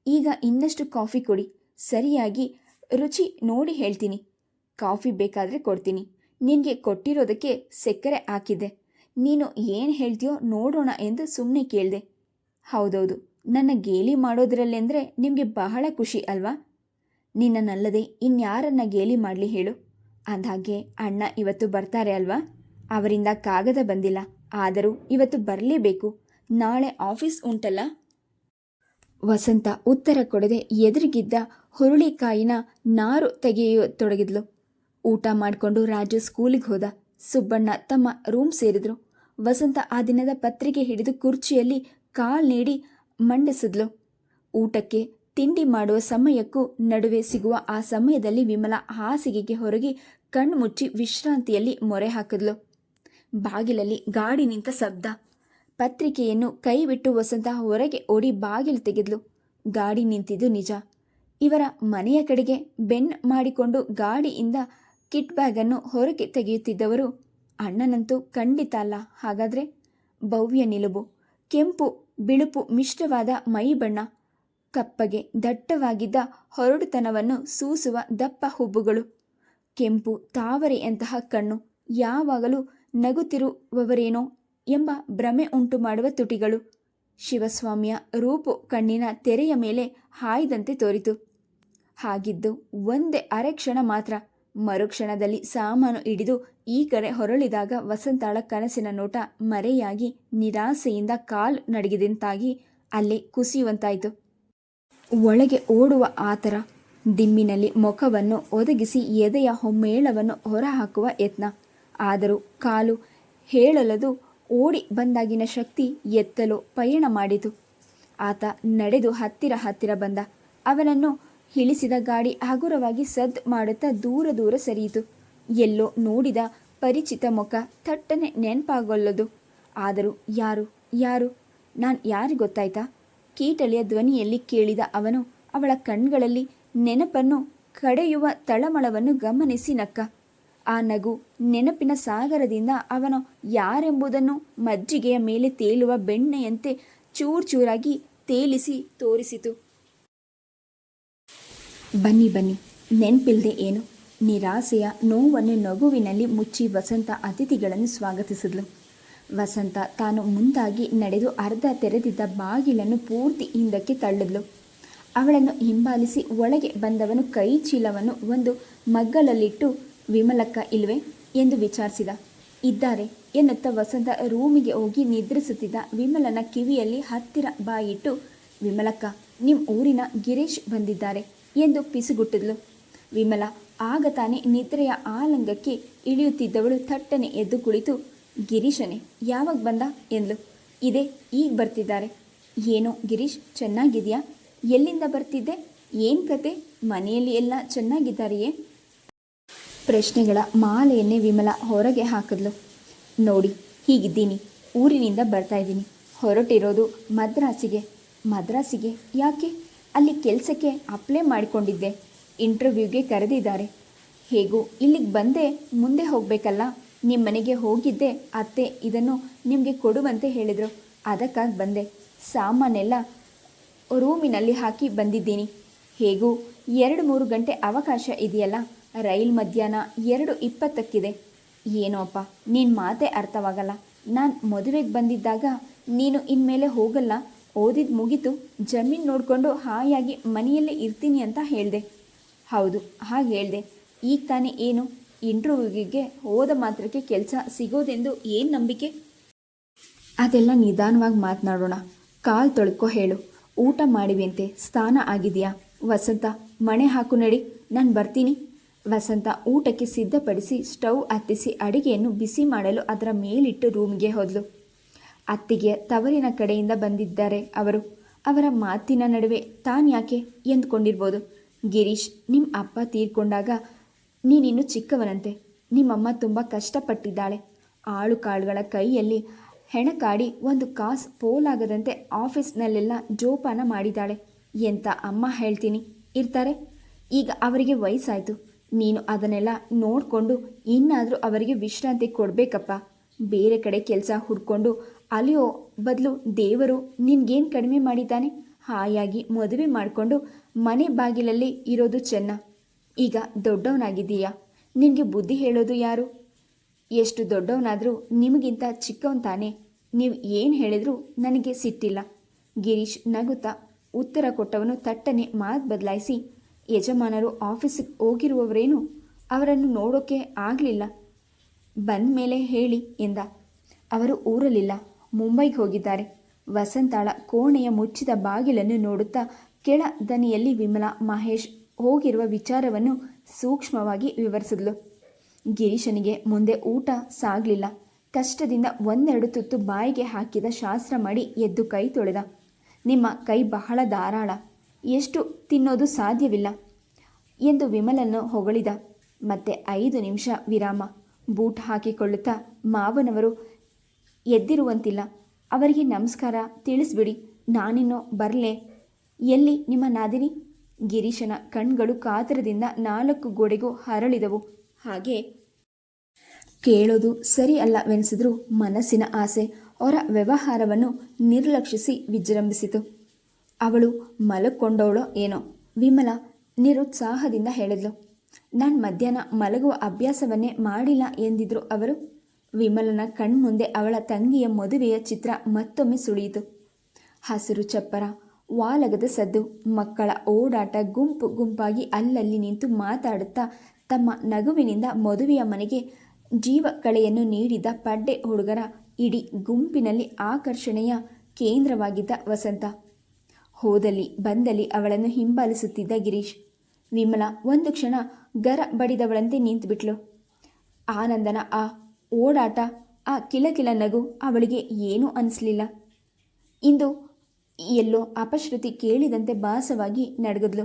ಈಗ ಇನ್ನಷ್ಟು ಕಾಫಿ ಕೊಡಿ. ಸರಿಯಾಗಿ ರುಚಿ ನೋಡಿ ಹೇಳ್ತೀನಿ. ಕಾಫಿ ಬೇಕಾದರೆ ಕೊಡ್ತೀನಿ. ನಿನಗೆ ಕೊಟ್ಟಿರೋದಕ್ಕೆ ಸಕ್ಕರೆ ಹಾಕಿದ್ದೆ. ನೀನು ಏನು ಹೇಳ್ತೀಯೋ ನೋಡೋಣ ಎಂದು ಸುಮ್ಮನೆ ಕೇಳಿದೆ. ಹೌದೌದು, ನನ್ನ ಗೇಲಿ ಮಾಡೋದ್ರಲ್ಲೆಂದರೆ ನಿಮಗೆ ಬಹಳ ಖುಷಿ ಅಲ್ವಾ? ನಿನ್ನನ್ನಲ್ಲದೆ ಇನ್ಯಾರನ್ನ ಗೇಲಿ ಮಾಡಲಿ ಹೇಳು? ಅಂದಹಾಗೆ ಅಣ್ಣ ಇವತ್ತು ಬರ್ತಾರೆ ಅಲ್ವಾ? ಅವರಿಂದ ಕಾಗದ ಬಂದಿಲ್ಲ, ಆದರೂ ಇವತ್ತು ಬರಲೇಬೇಕು. ನಾಳೆ ಆಫೀಸ್ ಉಂಟಲ್ಲ? ವಸಂತ ಉತ್ತರ ಕೊಡದೆ ಎದುರಿಗಿದ್ದ ಹುರುಳಿಕಾಯಿನ ನಾರು ತೆಗೆಯತೊಡಗಿದ್ಲು. ಊಟ ಮಾಡಿಕೊಂಡು ರಾಜು ಸ್ಕೂಲಿಗೆ ಹೋದ. ಸುಬ್ಬಣ್ಣ ತಮ್ಮ ರೂಮ್ ಸೇರಿದ್ರು. ವಸಂತ ಆ ದಿನದ ಪತ್ರಿಕೆ ಹಿಡಿದು ಕುರ್ಚಿಯಲ್ಲಿ ಕಾಲು ನೀಡಿ ಮಂಡಿಸಿದ್ಲು. ಊಟಕ್ಕೆ ತಿಂಡಿ ಮಾಡುವ ಸಮಯಕ್ಕೂ ನಡುವೆ ಸಿಗುವ ಆ ಸಮಯದಲ್ಲಿ ವಿಮಲಾ ಹಾಸಿಗೆಗೆ ಹೊರಗೆ ಕಣ್ಣು ಮುಚ್ಚಿ ವಿಶ್ರಾಂತಿಯಲ್ಲಿ ಮೊರೆ ಹಾಕಿದ್ಲು. ಬಾಗಿಲಲ್ಲಿ ಗಾಡಿ ನಿಂತ ಶಬ್ದ. ಪತ್ರಿಕೆಯನ್ನು ಕೈ ಬಿಟ್ಟು ವಸಂತ ಹೊರಗೆ ಓಡಿ ಬಾಗಿಲು ತೆಗೆದ್ಲು. ಗಾಡಿ ನಿಂತಿದ್ದು ನಿಜ. ಇವರ ಮನೆಯ ಕಡೆಗೆ ಬೆನ್ ಮಾಡಿಕೊಂಡು ಗಾಡಿಯಿಂದ ಕಿಟ್ ಬ್ಯಾಗನ್ನು ಹೊರಗೆ ತೆಗೆಯುತ್ತಿದ್ದವರು ಅಣ್ಣನಂತೂ ಖಂಡಿತ ಅಲ್ಲ. ಹಾಗಾದರೆ ಭವ್ಯ ನಿಲುವು, ಕೆಂಪು ಬಿಳುಪು ಮಿಶ್ರವಾದ ಮೈ ಬಣ್ಣ, ಕಪ್ಪಗೆ ದಟ್ಟವಾಗಿದ್ದ ಹೊರಡುತನವನ್ನು ಸೂಸುವ ದಪ್ಪ ಹುಬ್ಬುಗಳು, ಕೆಂಪು ತಾವರೆಯಂತಹ ಕಣ್ಣು, ಯಾವಾಗಲೂ ನಗುತ್ತಿರುವವರೇನೋ ಎಂಬ ಭ್ರಮೆ ಉಂಟು ಮಾಡುವ ತುಟಿಗಳು. ಶಿವಸ್ವಾಮಿಯ ರೂಪು ಕಣ್ಣಿನ ತೆರೆಯ ಮೇಲೆ ಹಾಯ್ದಂತೆ ತೋರಿತು. ಹಾಗಿದ್ದು ಒಂದೇ ಅರೆಕ್ಷಣ ಮಾತ್ರ. ಮರುಕ್ಷಣದಲ್ಲಿ ಸಾಮಾನು ಹಿಡಿದು ಈ ಕಡೆ ಹೊರಳಿದಾಗ ವಸಂತಾಳ ಕನಸಿನ ನೋಟ ಮರೆಯಾಗಿ ನಿರಾಸೆಯಿಂದ ಕಾಲು ನಡಗಿದಂತಾಗಿ ಅಲ್ಲೇ ಕುಸಿಯುವಂತಾಯಿತು. ಒಳಗೆ ಓಡುವ ಆತರ, ದಿಮ್ಮಿನಲ್ಲಿ ಮುಖವನ್ನು ಒದಗಿಸಿ ಎದೆಯ ಹೊಮ್ಮೇಳವನ್ನು ಹೊರಹಾಕುವ ಯತ್ನ. ಆದರೂ ಕಾಲು ಹೇಳಲದು ಓಡಿ ಬಂದಾಗಿನ ಶಕ್ತಿ ಎತ್ತಲು ಪಯಣ ಮಾಡಿತು. ಆತ ನಡೆದು ಹತ್ತಿರ ಬಂದ. ಅವನನ್ನು ಇಳಿಸಿದ ಗಾಡಿ ಹಗುರವಾಗಿ ಸದ್ದು ಮಾಡುತ್ತಾ ದೂರ ಸರಿಯಿತು. ಎಲ್ಲೋ ನೋಡಿದ ಪರಿಚಿತ ಮುಖ ಥಟ್ಟನೆ ನೆನಪಾಗೊಲ್ಲದು. ಆದರೂ ಯಾರು ನಾನು ಯಾರು ಗೊತ್ತಾಯ್ತಾ? ಕೀಟಲೆಯ ಧ್ವನಿಯಲ್ಲಿ ಕೇಳಿದ ಅವನು ಅವಳ ಕಣ್ಗಳಲ್ಲಿ ನೆನಪನ್ನು ಕಡೆಯುವ ತಳಮಳವನ್ನು ಗಮನಿಸಿ ನಕ್ಕ. ಆ ನಗು ನೆನಪಿನ ಸಾಗರದಿಂದ ಅವನು ಯಾರೆಂಬುದನ್ನು ಮಜ್ಜಿಗೆಯ ಮೇಲೆ ತೇಲುವ ಬೆಣ್ಣೆಯಂತೆ ಚೂರಾಗಿ ತೇಲಿಸಿ ತೋರಿಸಿತು. ಬನ್ನಿ ನೆನಪಿಲ್ಲದೆ ಏನು? ನಿರಾಸೆಯ ನೋವನ್ನು ನಗುವಿನಲ್ಲಿ ಮುಚ್ಚಿ ವಸಂತ ಅತಿಥಿಗಳನ್ನು ಸ್ವಾಗತಿಸಿದ್ಲು. ವಸಂತ ತಾನು ಮುಂದಾಗಿ ನಡೆದು ಅರ್ಧ ತೆರೆದಿದ್ದ ಬಾಗಿಲನ್ನು ಪೂರ್ತಿ ಹಿಂದಕ್ಕೆ ತಳ್ಳಿದ್ಲು. ಅವಳನ್ನು ಹಿಂಬಾಲಿಸಿ ಒಳಗೆ ಬಂದವನು ಕೈ ಚೀಲವನ್ನು ಒಂದು ಮಗ್ಗಲಲ್ಲಿಟ್ಟು, ವಿಮಲಕ್ಕ ಇಲ್ವೇ ಎಂದು ವಿಚಾರಿಸಿದ. ಇದ್ದಾರೆ ಎನ್ನುತ್ತಾ ವಸಂತ ರೂಮಿಗೆ ಹೋಗಿ ನಿದ್ರಿಸುತ್ತಿದ್ದ ವಿಮಲನ ಕಿವಿಯಲ್ಲಿ ಹತ್ತಿರ ಬಾಯಿಟ್ಟು, ವಿಮಲಕ್ಕ, ನಿಮ್ಮ ಊರಿನ ಗಿರೀಶ್ ಬಂದಿದ್ದಾರೆ ಎಂದು ಪಿಸುಗುಟ್ಟಿದ್ಲು. ವಿಮಲ ಆಗ ತಾನೇ ನಿದ್ರೆಯ ಆಲಂಗಕ್ಕೆ ಇಳಿಯುತ್ತಿದ್ದವಳು ಥಟ್ಟನೆ ಎದ್ದು ಕುಳಿತು, ಗಿರೀಶನೇ ಯಾವಾಗ ಬಂದ ಎಂದ್ಲು. ಇದೆ, ಈಗ ಬರ್ತಿದ್ದಾರೆ. ಏನೋ ಗಿರೀಶ್, ಚೆನ್ನಾಗಿದೆಯಾ? ಎಲ್ಲಿಂದ ಬರ್ತಿದ್ದೆ? ಏನು ಕತೆ? ಮನೆಯಲ್ಲಿ ಎಲ್ಲ ಚೆನ್ನಾಗಿದ್ದಾರೆಯೇ? ಪ್ರಶ್ನೆಗಳ ಮಾಲೆಯನ್ನೇ ವಿಮಲ ಹೊರಗೆ ಹಾಕಿದ್ಲು. ನೋಡಿ, ಹೀಗಿದ್ದೀನಿ. ಊರಿನಿಂದ ಬರ್ತಾ ಇದ್ದೀನಿ. ಹೊರಟಿರೋದು ಮದ್ರಾಸಿಗೆ. ಯಾಕೆ? ಅಲ್ಲಿ ಕೆಲಸಕ್ಕೆ ಅಪ್ಲೈ ಮಾಡಿಕೊಂಡಿದ್ದೆ. ಇಂಟರ್ವ್ಯೂಗೆ ಕರೆದಿದ್ದಾರೆ. ಹೇಗೂ ಇಲ್ಲಿಗೆ ಬಂದೆ, ಮುಂದೆ ಹೋಗಬೇಕಲ್ಲ. ನಿಮ್ಮ ಮನೆಗೆ ಹೋಗಿದ್ದೆ, ಅತ್ತೆ ಇದನ್ನು ನಿಮಗೆ ಕೊಡುವಂತೆ ಹೇಳಿದರು. ಅದಕ್ಕಾಗಿ ಬಂದೆ. ಸಾಮಾನೆಲ್ಲ ರೂಮಿನಲ್ಲಿ ಹಾಕಿ ಬಂದಿದ್ದೀನಿ. ಹೇಗೂ 2-3 ಗಂಟೆ ಅವಕಾಶ ಇದೆಯಲ್ಲ. ರೈಲ್ ಮಧ್ಯಾಹ್ನ 2:20 ಏನೋ ಅಪ್ಪ, ನಿನ್ನ ಮಾತೇ ಅರ್ಥವಾಗಲ್ಲ. ನಾನು ಮದುವೆಗೆ ಬಂದಿದ್ದಾಗ ನೀನು ಇನ್ಮೇಲೆ ಹೋಗಲ್ಲ, ಓದಿದ್ದು ಮುಗೀತು, ಜಮೀನು ನೋಡಿಕೊಂಡು ಹಾಯಾಗಿ ಮನೆಯಲ್ಲೇ ಇರ್ತೀನಿ ಅಂತ ಹೇಳಿದೆ. ಹೌದು, ಹಾಗೆ ಹೇಳಿದೆ. ಈಗ ತಾನೇ ಏನು ಇಂಟರ್ವ್ಯೂಗೆ ಹೋದ ಮಾತ್ರಕ್ಕೆ ಕೆಲಸ ಸಿಗೋದೆಂದು ಏನು ನಂಬಿಕೆ? ಅದೆಲ್ಲ ನಿಧಾನವಾಗಿ ಮಾತನಾಡೋಣ. ಕಾಲು ತೊಳ್ಕೊ ಹೇಳು. ಊಟ ಮಾಡಿವೆಂತೆ, ಸ್ನಾನ ಆಗಿದೆಯಾ? ವಸಂತ, ಮಣೆ ಹಾಕು ನಡಿ, ನಾನು ಬರ್ತೀನಿ. ವಸಂತ ಊಟಕ್ಕೆ ಸಿದ್ಧಪಡಿಸಿ ಸ್ಟವ್ ಹತ್ತಿಸಿ ಅಡಿಗೆಯನ್ನು ಬಿಸಿ ಮಾಡಲು ಅದರ ಮೇಲಿಟ್ಟು ರೂಮ್ಗೆ ಹೋದಳು. ಅತ್ತಿಗೆ ತವರಿನ ಕಡೆಯಿಂದ ಬಂದಿದ್ದಾರೆ ಅವರು. ಅವರ ಮಾತಿನ ನಡುವೆ ತಾನ್ಯಾಕೆ ಎಂದುಕೊಂಡಿರ್ಬೋದು. ಗಿರೀಶ್, ನಿಮ್ಮ ಅಪ್ಪ ತೀರ್ಕೊಂಡಾಗ ನೀನಿನ್ನು ಚಿಕ್ಕವನಂತೆ. ನಿಮ್ಮಮ್ಮ ತುಂಬ ಕಷ್ಟಪಟ್ಟಿದ್ದಾಳೆ. ಆಳು ಕಾಳುಗಳ ಕೈಯಲ್ಲಿ ಹೆಣಕಾಡಿ ಒಂದು ಕಾಸು ಪೋಲಾಗದಂತೆ ಆಫೀಸ್ನಲ್ಲೆಲ್ಲ ಜೋಪಾನ ಮಾಡಿದ್ದಾಳೆ. ಎಂತ ಅಮ್ಮ ಹೇಳ್ತೀನಿ ಇರ್ತಾರೆ. ಈಗ ಅವರಿಗೆ ವಯಸ್ಸಾಯಿತು. ನೀನು ಅದನ್ನೆಲ್ಲ ನೋಡಿಕೊಂಡು ಇನ್ನಾದರೂ ಅವರಿಗೆ ವಿಶ್ರಾಂತಿ ಕೊಡಬೇಕಪ್ಪ. ಬೇರೆ ಕಡೆ ಕೆಲಸ ಹುಡ್ಕೊಂಡು ಅಲಿಯೋ ಬದಲು ದೇವರು ನಿನ್ಗೇನು ಕಡಿಮೆ ಮಾಡಿದ್ದಾನೆ? ಹಾಯಾಗಿ ಮದುವೆ ಮಾಡಿಕೊಂಡು ಮನೆ ಬಾಗಿಲಲ್ಲಿ ಇರೋದು ಚೆನ್ನ. ಈಗ ದೊಡ್ಡವನಾಗಿದ್ದೀಯಾ, ನಿನಗೆ ಬುದ್ಧಿ ಹೇಳೋದು ಯಾರು? ಎಷ್ಟು ದೊಡ್ಡವನಾದರೂ ನಿಮಗಿಂತ ಚಿಕ್ಕವನ್ ತಾನೇ. ನೀವು ಏನು ಹೇಳಿದರೂ ನನಗೆ ಸಿಟ್ಟಿಲ್ಲ. ಗಿರೀಶ್ ನಗುತ್ತಾ ಉತ್ತರ ಕೊಟ್ಟವನು ತಟ್ಟನೆ ಮಾತು ಬದಲಾಯಿಸಿ, ಯಜಮಾನರು ಆಫೀಸಿಗೆ ಹೋಗಿರುವವರೇನು? ಅವರನ್ನು ನೋಡೋಕ್ಕೆ ಆಗಲಿಲ್ಲ. ಬಂದ ಮೇಲೆ ಹೇಳಿ ಎಂದ. ಅವರು ಊರಲಿಲ್ಲ, ಮುಂಬೈಗೆ ಹೋಗಿದ್ದಾರೆ. ವಸಂತಾಳ ಕೋಣೆಯ ಮುಚ್ಚಿದ ಬಾಗಿಲನ್ನು ನೋಡುತ್ತಾ ಕೆಳ ದನಿಯಲ್ಲಿ ವಿಮಲಾ ಮಹೇಶ್ ಹೋಗಿರುವ ವಿಚಾರವನ್ನು ಸೂಕ್ಷ್ಮವಾಗಿ ವಿವರಿಸಿದ್ಲು. ಗಿರೀಶನಿಗೆ ಮುಂದೆ ಊಟ ಸಾಗಲಿಲ್ಲ. ಕಷ್ಟದಿಂದ 1-2 ತುತ್ತು ಬಾಯಿಗೆ ಹಾಕಿದ ಶಾಸ್ತ್ರ ಮಾಡಿ ಎದ್ದು ಕೈ ತೊಳೆದ. ನಿಮ್ಮ ಕೈ ಬಹಳ ಧಾರಾಳ, ಎಷ್ಟು ತಿನ್ನೋದು ಸಾಧ್ಯವಿಲ್ಲ ಎಂದು ವಿಮಲನ್ನು ಹೊಗಳಿದ. ಮತ್ತೆ 5 ನಿಮಿಷ ವಿರಾಮ. ಬೂಟ್ ಹಾಕಿಕೊಳ್ಳುತ್ತಾ, ಮಾವನವರು ಎದ್ದಿರುವಂತಿಲ್ಲ, ಅವರಿಗೆ ನಮಸ್ಕಾರ ತಿಳಿಸ್ಬಿಡಿ, ನಾನಿನ್ನೋ ಬರಲೇ. ಎಲ್ಲಿ ನಿಮ್ಮ ನಾದಿನಿ? ಗಿರೀಶನ ಕಣ್ಗಳು ಕಾತರದಿಂದ 4 ಗೋಡೆಗೂ ಹರಳಿದವು. ಹಾಗೆ ಕೇಳೋದು ಸರಿ ಅಲ್ಲವೆನಿಸಿದ್ರೂ ಮನಸ್ಸಿನ ಆಸೆ ಅವರ ವ್ಯವಹಾರವನ್ನು ನಿರ್ಲಕ್ಷಿಸಿ ವಿಜೃಂಭಿಸಿತು. ಅವಳು ಮಲಕೊಂಡವಳೋ ಏನೋ. ವಿಮಲಾ ನಿರುತ್ಸಾಹದಿಂದ ಹೇಳಿದ್ಲು. ನಾನು ಮಧ್ಯಾಹ್ನ ಮಲಗುವ ಅಭ್ಯಾಸವನ್ನೇ ಮಾಡಿಲ್ಲ ಎಂದಿದ್ರು ಅವರು. ವಿಮಲನ ಕಣ್ಮುಂದೆ ಅವಳ ತಂಗಿಯ ಮದುವೆಯ ಚಿತ್ರ ಮತ್ತೊಮ್ಮೆ ಸುಳಿಯಿತು. ಹಸಿರು ಚಪ್ಪರ, ವಾಲಗದ ಸದ್ದು, ಮಕ್ಕಳ ಓಡಾಟ, ಗುಂಪು ಗುಂಪಾಗಿ ಅಲ್ಲಲ್ಲಿ ನಿಂತು ಮಾತಾಡುತ್ತಾ ತಮ್ಮ ನಗುವಿನಿಂದ ಮದುವೆಯ ಮನೆಗೆ ಜೀವ ಕಳೆಯನ್ನು ನೀಡಿದ ಪಡ್ಡೆ ಹುಡುಗರ ಇಡೀ ಗುಂಪಿನಲ್ಲಿ ಆಕರ್ಷಣೆಯ ಕೇಂದ್ರವಾಗಿದ್ದ ವಸಂತ. ಹೋದಲ್ಲಿ ಬಂದಲ್ಲಿ ಅವಳನ್ನು ಹಿಂಬಾಲಿಸುತ್ತಿದ್ದ ಗಿರೀಶ್. ವಿಮಲಾ ಒಂದು ಕ್ಷಣ ಗರ ಬಡಿದವಳಂತೆ ನಿಂತುಬಿಟ್ಲು. ಆನಂದನ ಆ ಓಡಾಟ, ಆ ಕಿಲಕಿಲ ನಗು ಅವಳಿಗೆ ಏನೂ ಅನಿಸಲಿಲ್ಲ. ಇಂದು ಎಲ್ಲೋ ಅಪಶ್ರುತಿ ಕೇಳಿದಂತೆ ಭಾಸವಾಗಿ ನಡಗದ್ಲು.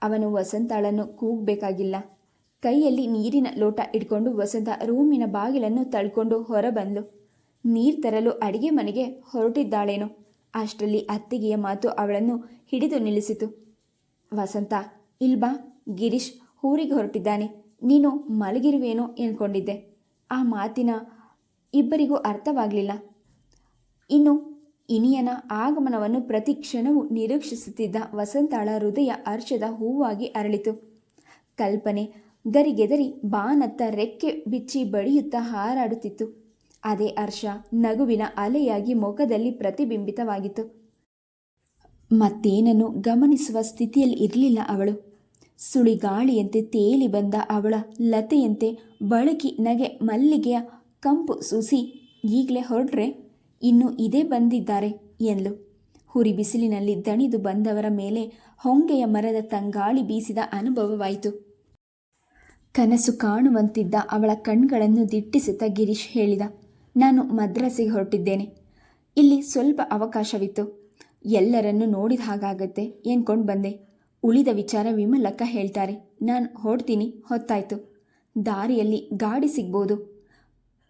ಅವನು ವಸಂತಾಳನ್ನು ಕೂಗಬೇಕಾಗಿಲ್ಲ. ಕೈಯಲ್ಲಿ ನೀರಿನ ಲೋಟ ಇಟ್ಕೊಂಡು ವಸಂತ ರೂಮಿನ ಬಾಗಿಲನ್ನು ತಳ್ಕೊಂಡು ಹೊರಬಂದ್ಲು. ನೀರು ತರಲು ಅಡಿಗೆ ಮನೆಗೆ ಹೊರಟಿದ್ದಾಳೇನೋ. ಅಷ್ಟರಲ್ಲಿ ಅತ್ತಿಗೆಯ ಮಾತು ಅವಳನ್ನು ಹಿಡಿದು ನಿಲ್ಲಿಸಿತು. ವಸಂತ, ಇಲ್ಬಾ, ಗಿರೀಶ್ ಊರಿಗೆ ಹೊರಟಿದ್ದಾನೆ, ನೀನು ಮಲಗಿರುವೇನೋ ಎನ್ಕೊಂಡಿದ್ದೆ. ಆ ಮಾತಿನ ಇಬ್ಬರಿಗೂ ಅರ್ಥವಾಗಲಿಲ್ಲ. ಇನ್ನು ಇನಿಯನ ಆಗಮನವನ್ನು ಪ್ರತಿ ಕ್ಷಣವೂ ನಿರೀಕ್ಷಿಸುತ್ತಿದ್ದ ವಸಂತಾಳ ಹೃದಯ ಹರ್ಷದ ಹೂವಾಗಿ ಅರಳಿತು. ಕಲ್ಪನೆ ಗರಿಗೆದರಿ ಬಾನತ್ತ ರೆಕ್ಕೆ ಬಿಚ್ಚಿ ಬಡಿಯುತ್ತಾ ಹಾರಾಡುತ್ತಿತ್ತು. ಅದೇ ಹರ್ಷ ನಗುವಿನ ಅಲೆಯಾಗಿ ಮುಖದಲ್ಲಿ ಪ್ರತಿಬಿಂಬಿತವಾಗಿತ್ತು. ಮತ್ತೇನನ್ನು ಗಮನಿಸುವ ಸ್ಥಿತಿಯಲ್ಲಿ ಇರಲಿಲ್ಲ ಅವಳು. ಸುಳಿಗಾಳಿಯಂತೆ ತೇಲಿ ಬಂದ ಅವಳ ಲತೆಯಂತೆ ಬಳಕಿ ನಗೆ ಮಲ್ಲಿಗೆಯ ಕಂಪು ಸೂಸಿ, ಈಗಲೇ ಹೊರಟ್ರೆ? ಇನ್ನು ಇದೇ ಬಂದಿದ್ದಾರೆ ಎಂದ್ಲು. ಹುರಿ ಬಿಸಿಲಿನಲ್ಲಿ ದಣಿದು ಬಂದವರ ಮೇಲೆ ಹೊಂಗೆಯ ಮರದ ತಂಗಾಳಿ ಬೀಸಿದ ಅನುಭವವಾಯಿತು. ಕನಸು ಕಾಣುವಂತಿದ್ದ ಅವಳ ಕಣ್ಗಳನ್ನು ದಿಟ್ಟಿಸುತ್ತಾ ಗಿರೀಶ್ ಹೇಳಿದ, ನಾನು ಮದ್ರಾಸಿಗೆ ಹೊರಟಿದ್ದೇನೆ. ಇಲ್ಲಿ ಸ್ವಲ್ಪ ಅವಕಾಶವಿತ್ತು. ಎಲ್ಲರನ್ನೂ ನೋಡಿದ ಹಾಗಾಗತ್ತೆ ಎನ್ಕೊಂಡು ಬಂದೆ. ಉಳಿದ ವಿಚಾರ ವಿಮಲಕ್ಕ ಹೇಳ್ತಾರೆ. ನಾನು ಹೊರಡ್ತೀನಿ, ಹೊತ್ತಾಯಿತು. ದಾರಿಯಲ್ಲಿ ಗಾಡಿ ಸಿಗ್ಬೋದು.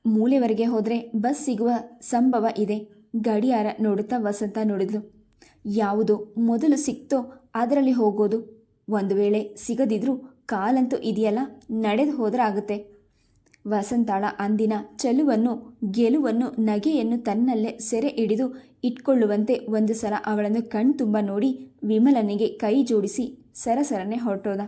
ಮೂಲೆವರೆಗೆ ಹೋದರೆ ಬಸ್ ಸಿಗುವ ಸಂಭವ ಇದೆ. ಗಡಿಯಾರ ನೋಡುತ್ತಾ ವಸಂತ ನೋಡಿದ್ಲು. ಯಾವುದೋ ಮೊದಲು ಸಿಕ್ತೋ ಅದರಲ್ಲಿ ಹೋಗೋದು. ಒಂದು ವೇಳೆ ಸಿಗದಿದ್ರೂ ಕಾಲಂತೂ ಇದೆಯಲ್ಲ, ನಡೆದು ಹೋದ್ರೆ ಆಗುತ್ತೆ. ವಸಂತಾಳ ಅಂದಿನ ಚೆಲುವನ್ನು, ಗೆಲುವನ್ನು, ನಗೆಯನ್ನು ತನ್ನಲ್ಲೇ ಸೆರೆ ಹಿಡಿದು ಇಟ್ಕೊಳ್ಳುವಂತೆ ಒಂದು ಸಲ ಅವಳನ್ನು ಕಣ್ತುಂಬ ನೋಡಿ ವಿಮಲನಿಗೆ ಕೈ ಜೋಡಿಸಿ ಸರಸರನೆ ಹೊರಟೋದ.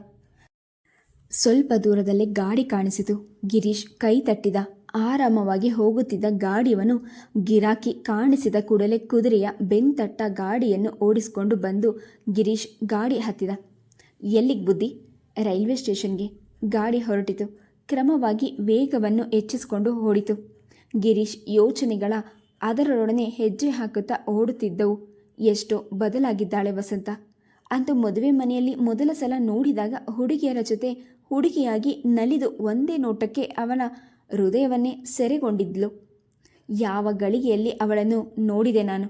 ಸ್ವಲ್ಪ ದೂರದಲ್ಲೇ ಗಾಡಿ ಕಾಣಿಸಿತು. ಗಿರೀಶ್ ಕೈ ತಟ್ಟಿದ. ಆರಾಮವಾಗಿ ಹೋಗುತ್ತಿದ್ದ ಗಾಡಿಯವನು ಗಿರಾಕಿ ಕಾಣಿಸಿದ ಕೂಡಲೇ ಕುದುರೆಯ ಬೆಂತಟ್ಟ ಗಾಡಿಯನ್ನು ಓಡಿಸಿಕೊಂಡು ಬಂದು ಗಿರೀಶ್ ಗಾಡಿ ಹತ್ತಿದ. ಎಲ್ಲಿಗೆ ಬುದ್ಧಿ? ರೈಲ್ವೆ ಸ್ಟೇಷನ್ಗೆ. ಗಾಡಿ ಹೊರಟಿತು. ಕ್ರಮವಾಗಿ ವೇಗವನ್ನು ಹೆಚ್ಚಿಸಿಕೊಂಡು ಓಡಿತು. ಗಿರೀಶ್ ಯೋಚನೆಗಳ ಅದರೊಡನೆ ಹೆಜ್ಜೆ ಹಾಕುತ್ತಾ ಓಡುತ್ತಿದ್ದವು. ಎಷ್ಟೋ ಬದಲಾಗಿದ್ದಾಳೆ ವಸಂತ. ಅಂತೂ ಮದುವೆ ಮನೆಯಲ್ಲಿ ಮೊದಲ ಸಲ ನೋಡಿದಾಗ ಹುಡುಗಿಯರ ಜೊತೆ ಹುಡುಗಿಯಾಗಿ ನಲಿದು ಒಂದೇ ನೋಟಕ್ಕೆ ಅವನ ಹೃದಯವನ್ನೇ ಸೆರೆಗೊಂಡಿದ್ಲು. ಯಾವ ಗಳಿಗೆಯಲ್ಲಿ ಅವಳನ್ನು ನೋಡಿದೆ ನಾನು.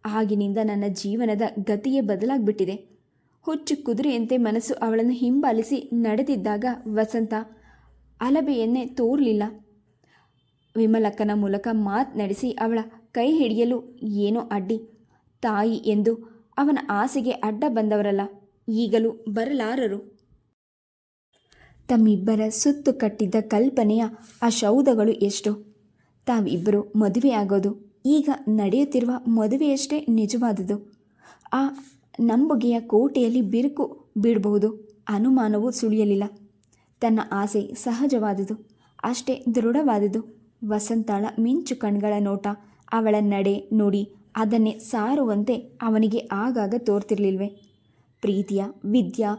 ಆಗಿನಿಂದ ನನ್ನ ಜೀವನದ ಗತಿಯೇ ಬದಲಾಗ್ಬಿಟ್ಟಿದೆ. ಹುಚ್ಚು ಕುದುರೆಯಂತೆ ಮನಸ್ಸು ಅವಳನ್ನು ಹಿಂಬಾಲಿಸಿ ನಡೆದಿದ್ದಾಗ ವಸಂತ ಅಲಬೆಯನ್ನೇ ತೋರಲಿಲ್ಲ. ವಿಮಲಕ್ಕನ ಮೂಲಕ ಮಾತನಾಡಿಸಿ ಅವಳ ಕೈ ಹಿಡಿಯಲು ಏನೋ ಅಡ್ಡಿ. ತಾಯಿ ಎಂದು ಅವನ ಆಸೆಗೆ ಅಡ್ಡ ಬಂದವರಲ್ಲ, ಈಗಲೂ ಬರಲಾರರು. ತಮ್ಮಿಬ್ಬರ ಸುತ್ತು ಕಟ್ಟಿದ್ದ ಕಲ್ಪನೆಯ ಆ ಶೌಧಗಳು ಎಷ್ಟೋ. ತಾವಿಬ್ಬರು ಮದುವೆಯಾಗೋದು, ಈಗ ನಡೆಯುತ್ತಿರುವ ಮದುವೆಯಷ್ಟೇ ನಿಜವಾದುದು. ಆ ನಂಬುಗೆಯ ಕೋಟೆಯಲ್ಲಿ ಬಿರುಕು ಬೀಳಬಹುದು. ಅನುಮಾನವೂ ಸುಳಿಯಲಿಲ್ಲ. ತನ್ನ ಆಸೆ ಸಹಜವಾದುದು, ಅಷ್ಟೇ ದೃಢವಾದುದು. ವಸಂತಾಳ ಮಿಂಚು ಕಣ್ಗಳ ನೋಟ, ಅವಳ ನಡೆ ನುಡಿ ಅದನ್ನೇ ಸಾರುವಂತೆ ಅವನಿಗೆ ಆಗಾಗ ತೋರ್ತಿರ್ಲಿಲ್ವೇ? ಪ್ರೀತಿಯ ವಿದ್ಯಾ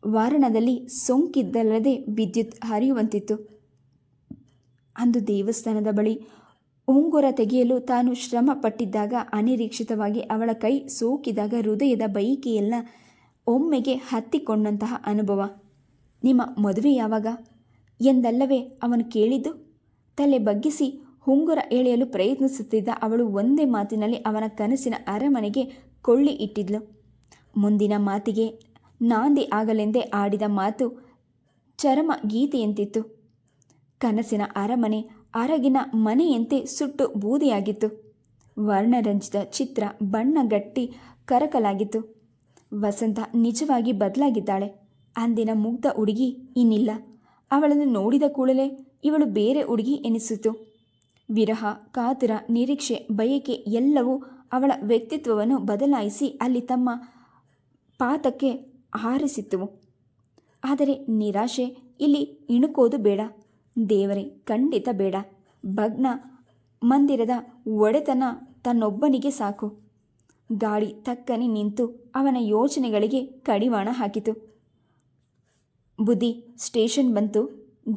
ವಾರಣದಲ್ಲಿ ಸೋಂಕಿದ್ದಲ್ಲದೆ ವಿದ್ಯುತ್ ಹರಿಯುವಂತಿತ್ತು. ಅಂದು ದೇವಸ್ಥಾನದ ಬಳಿ ಉಂಗುರ ತೆಗೆಯಲು ತಾನು ಶ್ರಮ ಪಟ್ಟಿದ್ದಾಗ ಅನಿರೀಕ್ಷಿತವಾಗಿ ಅವಳ ಕೈ ಸೋಕಿದಾಗ ಹೃದಯದ ಬೈಕಿಯೆಲ್ಲ ಒಮ್ಮೆಗೆ ಹತ್ತಿಕೊಂಡಂತಹ ಅನುಭವ. ನಿಮ್ಮ ಮದುವೆ ಯಾವಾಗ ಎಂದಲ್ಲವೇ ಅವನು ಕೇಳಿದ್ದು? ತಲೆ ಬಗ್ಗಿಸಿ ಉಂಗುರ ಎಳೆಯಲು ಪ್ರಯತ್ನಿಸುತ್ತಿದ್ದ ಅವಳು ಒಂದೇ ಮಾತಿನಲ್ಲಿ ಅವನ ಕನಸಿನ ಅರಮನೆಗೆ ಕೊಳ್ಳಿ ಇಟ್ಟಿದ್ಲು. ಮುಂದಿನ ಮಾತಿಗೆ ನಾಂದಿ ಆಗಲೆಂದೇ ಆಡಿದ ಮಾತು ಚರಮ ಗೀತೆಯಂತಿತ್ತು. ಕನಸಿನ ಅರಮನೆ ಅರಗಿನ ಮನೆಯಂತೆ ಸುಟ್ಟು ಬೂದಿಯಾಗಿತ್ತು. ವರ್ಣರಂಜಿತ ಚಿತ್ರ ಬಣ್ಣಗಟ್ಟಿ ಕರಕಲಾಗಿತ್ತು. ವಸಂತ ನಿಜವಾಗಿ ಬದಲಾಗಿದ್ದಾಳೆ. ಅಂದಿನ ಮುಗ್ಧ ಹುಡುಗಿ ಇನ್ನಿಲ್ಲ. ಅವಳನ್ನು ನೋಡಿದ ಕೂಡಲೇ ಇವಳು ಬೇರೆ ಹುಡುಗಿ ಎನಿಸಿತು. ವಿರಹ, ಕಾತುರ, ನಿರೀಕ್ಷೆ, ಬಯಕೆ ಎಲ್ಲವೂ ಅವಳ ವ್ಯಕ್ತಿತ್ವವನ್ನು ಬದಲಾಯಿಸಿ ಅಲ್ಲಿ ತಮ್ಮ ಪಾತಕ್ಕೆ ಹಾರಿಸಿತ್ತವು. ಆದರೆ ನಿರಾಶೆ ಇಲ್ಲಿ ಇಣುಕೋದು ಬೇಡ. ದೇವರೇ, ಖಂಡಿತ ಬೇಡ. ಭಗ್ನ ಮಂದಿರದ ಒಡೆತನ ತನ್ನೊಬ್ಬನಿಗೆ ಸಾಕು. ಗಾಡಿ ತಕ್ಕನೆ ನಿಂತು ಅವನ ಯೋಚನೆಗಳಿಗೆ ಕಡಿವಾಣ ಹಾಕಿತು. ಬುದ್ಧಿ, ಸ್ಟೇಷನ್ ಬಂತು.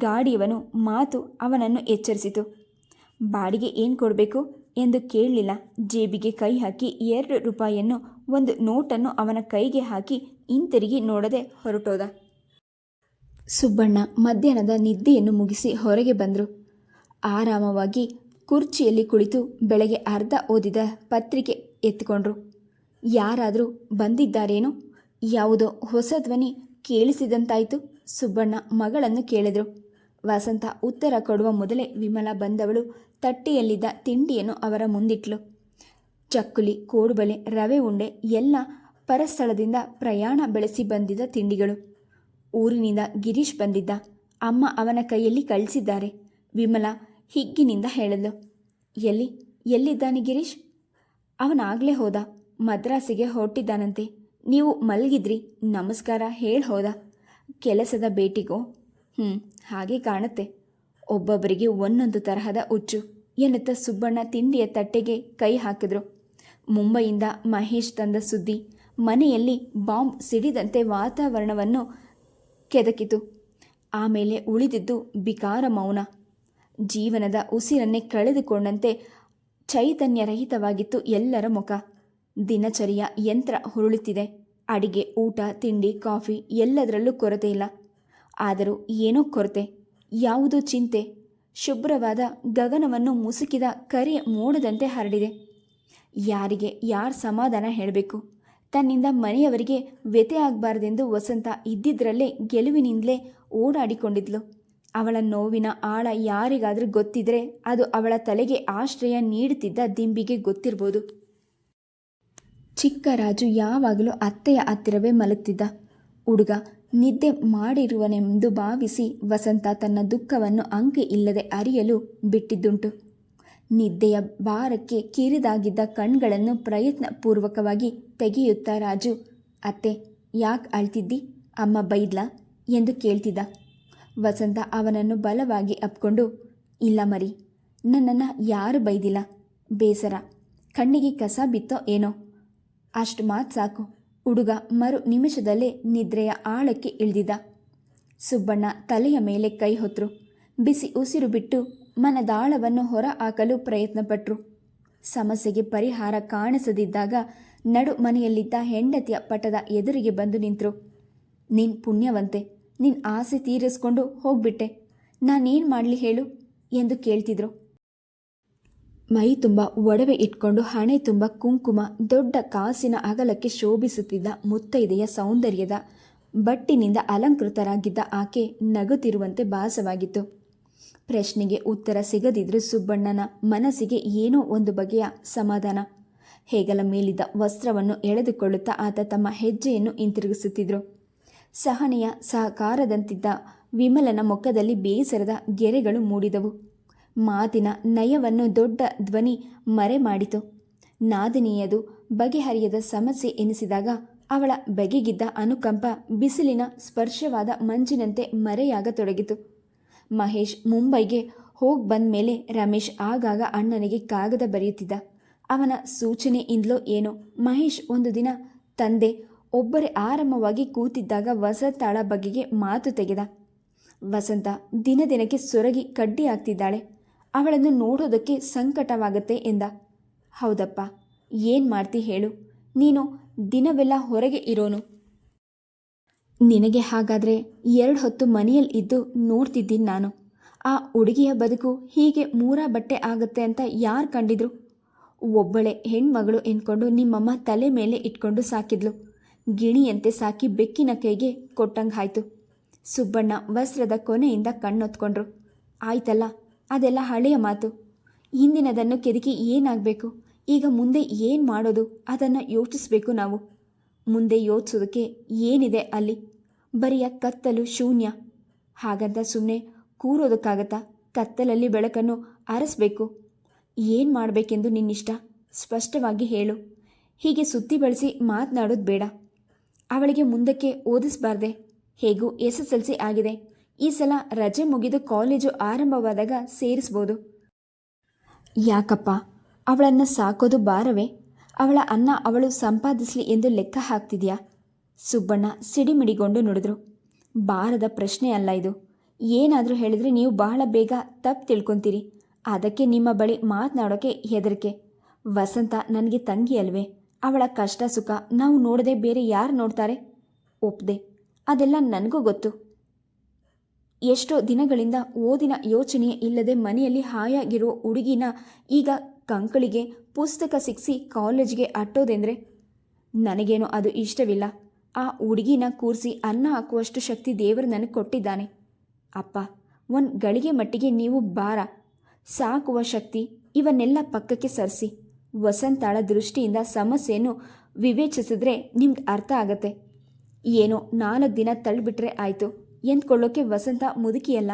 ಗಾಡಿಯವನು ಮಾತು ಅವನನ್ನು ಎಚ್ಚರಿಸಿತು. ಬಾಡಿಗೆ ಏನು ಕೊಡಬೇಕು ಎಂದು ಕೇಳಲಿಲ್ಲ. ಜೇಬಿಗೆ ಕೈ ಹಾಕಿ 2 ರೂಪಾಯಿಯನ್ನು ಒಂದು ನೋಟನ್ನು ಅವನ ಕೈಗೆ ಹಾಕಿ ಹಿಂತಿರುಗಿ ನೋಡದೆ ಹೊರಟೋದ. ಸುಬ್ಬಣ್ಣ ಮಧ್ಯಾಹ್ನದ ನಿದ್ದೆಯನ್ನು ಮುಗಿಸಿ ಹೊರಗೆ ಬಂದರು. ಆರಾಮವಾಗಿ ಕುರ್ಚಿಯಲ್ಲಿ ಕುಳಿತು ಬೆಳಗ್ಗೆ ಅರ್ಧ ಓದಿದ ಪತ್ರಿಕೆ ಎತ್ತಿಕೊಂಡ್ರು. ಯಾರಾದರೂ ಬಂದಿದ್ದಾರೇನೋ? ಯಾವುದೋ ಹೊಸ ಧ್ವನಿ ಕೇಳಿಸಿದಂತಾಯಿತು. ಸುಬ್ಬಣ್ಣ ಮಗಳನ್ನು ಕೇಳಿದರು. ವಸಂತ ಉತ್ತರ ಕೊಡುವ ಮೊದಲೇ ವಿಮಲ ಬಂದವಳು ತಟ್ಟೆಯಲ್ಲಿದ್ದ ತಿಂಡಿಯನ್ನು ಅವರ ಮುಂದಿಟ್ಲು. ಚಕ್ಕುಲಿ, ಕೋಡುಬಳೆ, ರವೆ ಉಂಡೆ ಎಲ್ಲ ಪರಸ್ಥಳದಿಂದ ಪ್ರಯಾಣ ಬೆಳೆಸಿ ಬಂದಿದ್ದ ತಿಂಡಿಗಳು. ಊರಿನಿಂದ ಗಿರೀಶ್ ಬಂದಿದ್ದ. ಅಮ್ಮ ಅವನ ಕೈಯಲ್ಲಿ ಕಳಿಸಿದ್ದಾರೆ. ವಿಮಲ ಹಿಗ್ಗಿನಿಂದ ಹೇಳಿದ್ಲು. ಎಲ್ಲಿದ್ದಾನೆ ಗಿರೀಶ್? ಅವನಾಗಲೇ ಹೋದ. ಮದ್ರಾಸಿಗೆ ಹೊರಟಿದ್ದಾನಂತೆ. ನೀವು ಮಲಗಿದ್ರಿ, ನಮಸ್ಕಾರ ಹೇಳಿ ಹೋದ. ಕೆಲಸದ ಭೇಟಿಗೋ? ಹಾಗೆ ಕಾಣುತ್ತೆ. ಒಬ್ಬೊಬ್ಬರಿಗೆ ಒಂದೊಂದು ತರಹದ ಹುಚ್ಚು ಎನ್ನುತ್ತಾ ಸುಬ್ಬಣ್ಣ ತಿಂಡಿಯ ತಟ್ಟೆಗೆ ಕೈ ಹಾಕಿದ್ರು. ಮುಂಬೈಯಿಂದ ಮಹೇಶ್ ತಂದ ಸುದ್ದಿ ಮನೆಯಲ್ಲಿ ಬಾಂಬ್ ಸಿಡಿದಂತೆ ವಾತಾವರಣವನ್ನು ಕೆದಕಿತು. ಆಮೇಲೆ ಉಳಿದಿದ್ದು ಬಿಕಾರ ಮೌನ. ಜೀವನದ ಉಸಿರನ್ನೇ ಕಳೆದುಕೊಂಡಂತೆ ಚೈತನ್ಯರಹಿತವಾಗಿತ್ತು ಎಲ್ಲರ ಮುಖ. ದಿನಚರಿಯ ಯಂತ್ರ ಹುರುಳುತ್ತಿದೆ. ಅಡಿಗೆ, ಊಟ, ತಿಂಡಿ, ಕಾಫಿ ಎಲ್ಲದರಲ್ಲೂ ಕೊರತೆ ಇಲ್ಲ. ಆದರೂ ಏನೋ ಕೊರತೆ, ಯಾವುದೋ ಚಿಂತೆ ಶುಭ್ರವಾದ ಗಗನವನ್ನು ಮುಸುಕಿದ ಕರೆ ಮೋಡದಂತೆ ಹರಡಿದೆ. ಯಾರಿಗೆ ಯಾರು ಸಮಾಧಾನ ಹೇಳಬೇಕು? ತನ್ನಿಂದ ಮನೆಯವರಿಗೆ ವ್ಯಥೆ ಆಗಬಾರ್ದೆಂದು ವಸಂತ ಇದ್ದಿದ್ದರಲ್ಲೇ ಗೆಲುವಿನಿಂದಲೇ ಓಡಾಡಿಕೊಂಡಿದ್ಲು. ಅವಳ ನೋವಿನ ಆಳ ಯಾರಿಗಾದರೂ ಗೊತ್ತಿದ್ರೆ ಅದು ಅವಳ ತಲೆಗೆ ಆಶ್ರಯ ನೀಡುತ್ತಿದ್ದ ದಿಂಬಿಗೆ ಗೊತ್ತಿರ್ಬೋದು. ಚಿಕ್ಕ ರಾಜು ಯಾವಾಗಲೂ ಅತ್ತೆಯ ಹತ್ತಿರವೇ ಮಲಗ್ತಿದ್ದ. ಹುಡುಗ ನಿದ್ದೆ ಮಾಡಿರುವನೆಂದು ಭಾವಿಸಿ ವಸಂತ ತನ್ನ ದುಃಖವನ್ನು ಅಂಕೆ ಇಲ್ಲದೆ ಅರಿಯಲು ಬಿಟ್ಟಿದ್ದುಂಟು. ನಿದ್ದೆಯ ಭಾರಕ್ಕೆ ಕಿರಿದಾಗಿದ್ದ ಕಣ್ಗಳನ್ನು ಪ್ರಯತ್ನಪೂರ್ವಕವಾಗಿ ತೆಗೆಯುತ್ತಾ ರಾಜು, ಅತ್ತೆ ಯಾಕೆ ಅಳ್ತಿದ್ದಿ, ಅಮ್ಮ ಬೈದ್ಲಾ ಎಂದು ಕೇಳ್ತಿದ್ದ. ವಸಂತ ಅವನನ್ನು ಬಲವಾಗಿ ಅಪ್ಕೊಂಡು, ಇಲ್ಲ ಮರಿ, ನನ್ನನ್ನು ಯಾರು ಬೈದಿಲ್ಲ, ಬೇಸರ, ಕಣ್ಣಿಗೆ ಕಸ ಬಿತ್ತೋ ಏನೋ, ಅಷ್ಟು ಮಾತು ಸಾಕು. ಹುಡುಗ ಮರು ನಿಮಿಷದಲ್ಲೇ ನಿದ್ರೆಯ ಆಳಕ್ಕೆ ಇಳಿದಿದ್ದ. ಸುಬ್ಬಣ್ಣ ತಲೆಯ ಮೇಲೆ ಕೈ ಹೊತ್ತರು. ಬಿಸಿ ಉಸಿರು ಬಿಟ್ಟು ಮನದಾಳವನ್ನು ಹೊರ ಹಾಕಲು ಪ್ರಯತ್ನಪಟ್ಟರು. ಸಮಸ್ಯೆಗೆ ಪರಿಹಾರ ಕಾಣಿಸದಿದ್ದಾಗ ನಡು ಮನೆಯಲ್ಲಿದ್ದ ಹೆಂಡತಿಯ ಪಟದ ಎದುರಿಗೆ ಬಂದು ನಿಂತರು. ನೀನು ಪುಣ್ಯವಂತೆ, ನಿನ್ನ ಆಸೆ ತೀರಿಸ್ಕೊಂಡು ಹೋಗ್ಬಿಟ್ಟೆ, ನಾನೇನು ಮಾಡಲಿ ಹೇಳು ಎಂದು ಕೇಳ್ತಿದ್ರು. ಮೈ ತುಂಬ ಒಡವೆ ಇಟ್ಕೊಂಡು ಹಣೆ ತುಂಬ ಕುಂಕುಮ, ದೊಡ್ಡ ಕಾಸಿನ ಅಗಲಕ್ಕೆ ಶೋಭಿಸುತ್ತಿದ್ದ ಮುತ್ತೈದೆಯ ಸೌಂದರ್ಯದ ಬಟ್ಟಿನಿಂದ ಅಲಂಕೃತರಾಗಿದ್ದ ಆಕೆ ನಗುತ್ತಿರುವಂತೆ ಭಾಸವಾಗಿತ್ತು. ಪ್ರಶ್ನೆಗೆ ಉತ್ತರ ಸಿಗದಿದ್ರೂ ಸುಬ್ಬಣ್ಣನ ಮನಸ್ಸಿಗೆ ಏನೋ ಒಂದು ಬಗೆಯ ಸಮಾಧಾನ. ಹೆಗಲ ಮೇಲಿದ್ದ ವಸ್ತ್ರವನ್ನು ಎಳೆದುಕೊಳ್ಳುತ್ತಾ ಆತ ತಮ್ಮ ಹೆಜ್ಜೆಯನ್ನು ಹಿಂತಿರುಗಿಸುತ್ತಿದ್ದರು. ಸಹನೆಯ ಸಹಕಾರದಂತಿದ್ದ ವಿಮಲನ ಮುಖದಲ್ಲಿ ಬೇಸರದ ಗೆರೆಗಳು ಮೂಡಿದವು. ಮಾತಿನ ನಯವನ್ನು ದೊಡ್ಡ ಧ್ವನಿ ಮರೆ ಮಾಡಿತು. ನಾದಿನಿಯದು ಬಗೆಹರಿಯದ ಸಮಸ್ಯೆ ಎನಿಸಿದಾಗ ಅವಳ ಬಗೆಗಿದ್ದ ಅನುಕಂಪ ಬಿಸಿಲಿನ ಸ್ಪರ್ಶವಾದ ಮಂಜಿನಂತೆ ಮರೆಯಾಗತೊಡಗಿತು. ಮಹೇಶ್ ಮುಂಬೈಗೆ ಹೋಗಿ ಬಂದ ಮೇಲೆ ರಮೇಶ್ ಆಗಾಗ ಅಣ್ಣನಿಗೆ ಕಾಗದ ಬರೆಯುತ್ತಿದ್ದ. ಅವನ ಸೂಚನೆಯಿಂದಲೋ ಏನೋ ಮಹೇಶ್ ಒಂದು ದಿನ ತಂದೆ ಒಬ್ಬರೇ ಆರಾಮವಾಗಿ ಕೂತಿದ್ದಾಗ ವಸಂತಾಳ ಬಗೆಗೆ ಮಾತು ತೆಗೆದ. ವಸಂತ ದಿನ ದಿನಕ್ಕೆ ಸೊರಗಿ ಕಡ್ಡಿ ಆಗ್ತಿದ್ದಾಳೆ, ಅವಳನ್ನು ನೋಡೋದಕ್ಕೆ ಸಂಕಟವಾಗತ್ತೆ ಎಂದ. ಹೌದಪ್ಪ, ಏನು ಮಾಡ್ತಿ ಹೇಳು, ನೀನು ದಿನವೆಲ್ಲ ಹೊರಗೆ ಇರೋನು. ನಿನಗೆ ಹಾಗಾದರೆ 2 ಹೊತ್ತು ಮನೆಯಲ್ಲಿ ಇದ್ದು ನೋಡ್ತಿದ್ದೀನಿ ನಾನು. ಆ ಹುಡುಗಿಯ ಬದುಕು ಹೀಗೆ ಮೂರಾ ಬಟ್ಟೆ ಆಗತ್ತೆ ಅಂತ ಯಾರು ಕಂಡಿದ್ರು? ಒಬ್ಬಳೆ ಹೆಣ್ಮಗಳು ಎನ್ಕೊಂಡು ನಿಮ್ಮಮ್ಮ ತಲೆ ಮೇಲೆ ಇಟ್ಕೊಂಡು ಸಾಕಿದ್ಲು. ಗಿಣಿಯಂತೆ ಸಾಕಿ ಬೆಕ್ಕಿನ ಕೈಗೆ ಕೊಟ್ಟಂಗಾಯ್ತು. ಸುಬ್ಬಣ್ಣ ವಸ್ತ್ರದ ಕೊನೆಯಿಂದ ಕಣ್ಣೊತ್ಕೊಂಡ್ರು. ಆಯ್ತಲ್ಲ, ಅದೆಲ್ಲ ಹಳೆಯ ಮಾತು. ಹಿಂದಿನದನ್ನು ಕೆದಕಿ ಏನಾಗಬೇಕು, ಈಗ ಮುಂದೆ ಏನು ಮಾಡೋದು ಅದನ್ನು ಯೋಚಿಸಬೇಕು ನಾವು. ಮುಂದೆ ಯೋಚಿಸೋದಕ್ಕೆ ಏನಿದೆ ಅಲ್ಲಿ? ಬರಿಯ ಕತ್ತಲು, ಶೂನ್ಯ. ಹಾಗಂತ ಸುಮ್ಮನೆ ಕೂರೋದಕ್ಕಾಗತ್ತಾ? ಕತ್ತಲಲ್ಲಿ ಬೆಳಕನ್ನು ಅರಸಬೇಕು. ಏನು ಮಾಡಬೇಕೆಂದು ನಿನ್ನಿಷ್ಟ, ಸ್ಪಷ್ಟವಾಗಿ ಹೇಳು. ಹೀಗೆ ಸುತ್ತಿ ಬಳಸಿ ಮಾತನಾಡೋದು ಬೇಡ. ಅವಳಿಗೆ ಮುಂದಕ್ಕೆ ಓದಿಸಬಾರ್ದೆ? ಹೇಗೂ SSLC ಆಗಿದೆ. ಈ ಸಲ ರಜೆ ಮುಗಿದು ಕಾಲೇಜು ಆರಂಭವಾದಾಗ ಸೇರಿಸ್ಬೋದು. ಯಾಕಪ್ಪ, ಅವಳನ್ನು ಸಾಕೋದು ಭಾರವೇ? ಅವಳ ಅನ್ನ ಅವಳು ಸಂಪಾದಿಸಲಿ ಎಂದು ಲೆಕ್ಕ ಹಾಕ್ತಿದ್ಯಾ? ಸುಬ್ಬಣ್ಣ ಸಿಡಿಮಿಡಿಗೊಂಡು ನುಡಿದ್ರು. ಭಾರದ ಪ್ರಶ್ನೆ ಅಲ್ಲ ಇದು. ಏನಾದರೂ ಹೇಳಿದರೆ ನೀವು ಬಹಳ ಬೇಗ ತಪ್ಪು ತಿಳ್ಕೊತೀರಿ. ಅದಕ್ಕೆ ನಿಮ್ಮ ಬಳಿ ಮಾತನಾಡೋಕ್ಕೆ ಹೆದರಿಕೆ. ವಸಂತ ನನಗೆ ತಂಗಿ ಅಲ್ವೇ? ಅವಳ ಕಷ್ಟ ಸುಖ ನಾವು ನೋಡದೆ ಬೇರೆ ಯಾರು ನೋಡ್ತಾರೆ? ಒಪ್ಪದೆ, ಅದೆಲ್ಲ ನನಗೂ ಗೊತ್ತು. ಎಷ್ಟೋ ದಿನಗಳಿಂದ ಓದಿನ ಯೋಚನೆ ಇಲ್ಲದೆ ಮನೆಯಲ್ಲಿ ಹಾಯಾಗಿರುವ ಹುಡುಗಿನ ಈಗ ಕಂಕಳಿಗೆ ಪುಸ್ತಕ ಸಿಕ್ಕಿಸಿ ಕಾಲೇಜಿಗೆ ಅಟ್ಟೋದೆಂದರೆ ನನಗೇನೋ ಅದು ಇಷ್ಟವಿಲ್ಲ. ಆ ಹುಡುಗಿನ ಕೂರಿಸಿ ಅನ್ನ ಹಾಕುವಷ್ಟು ಶಕ್ತಿ ದೇವರು ನನಗೆ ಕೊಟ್ಟಿದ್ದಾನೆ. ಅಪ್ಪ, ಒಂದು ಗಳಿಗೆ ಮಟ್ಟಿಗೆ ನೀವು ಭಾರ ಸಾಕುವ ಶಕ್ತಿ ಇವನ್ನೆಲ್ಲ ಪಕ್ಕಕ್ಕೆ ಸರಿಸಿ ವಸಂತಾಳ ದೃಷ್ಟಿಯಿಂದ ಸಮಸ್ಯೆಯನ್ನು ವಿವೇಚಿಸಿದ್ರೆ ನಿಮ್ಗೆ ಅರ್ಥ ಆಗತ್ತೆ. ಏನೋ 4 ದಿನ ತಳ್ಳಿಬಿಟ್ರೆ ಆಯಿತು ಎಂದ್ಕೊಳ್ಳೋಕೆ ವಸಂತ ಮುದುಕಿಯಲ್ಲ.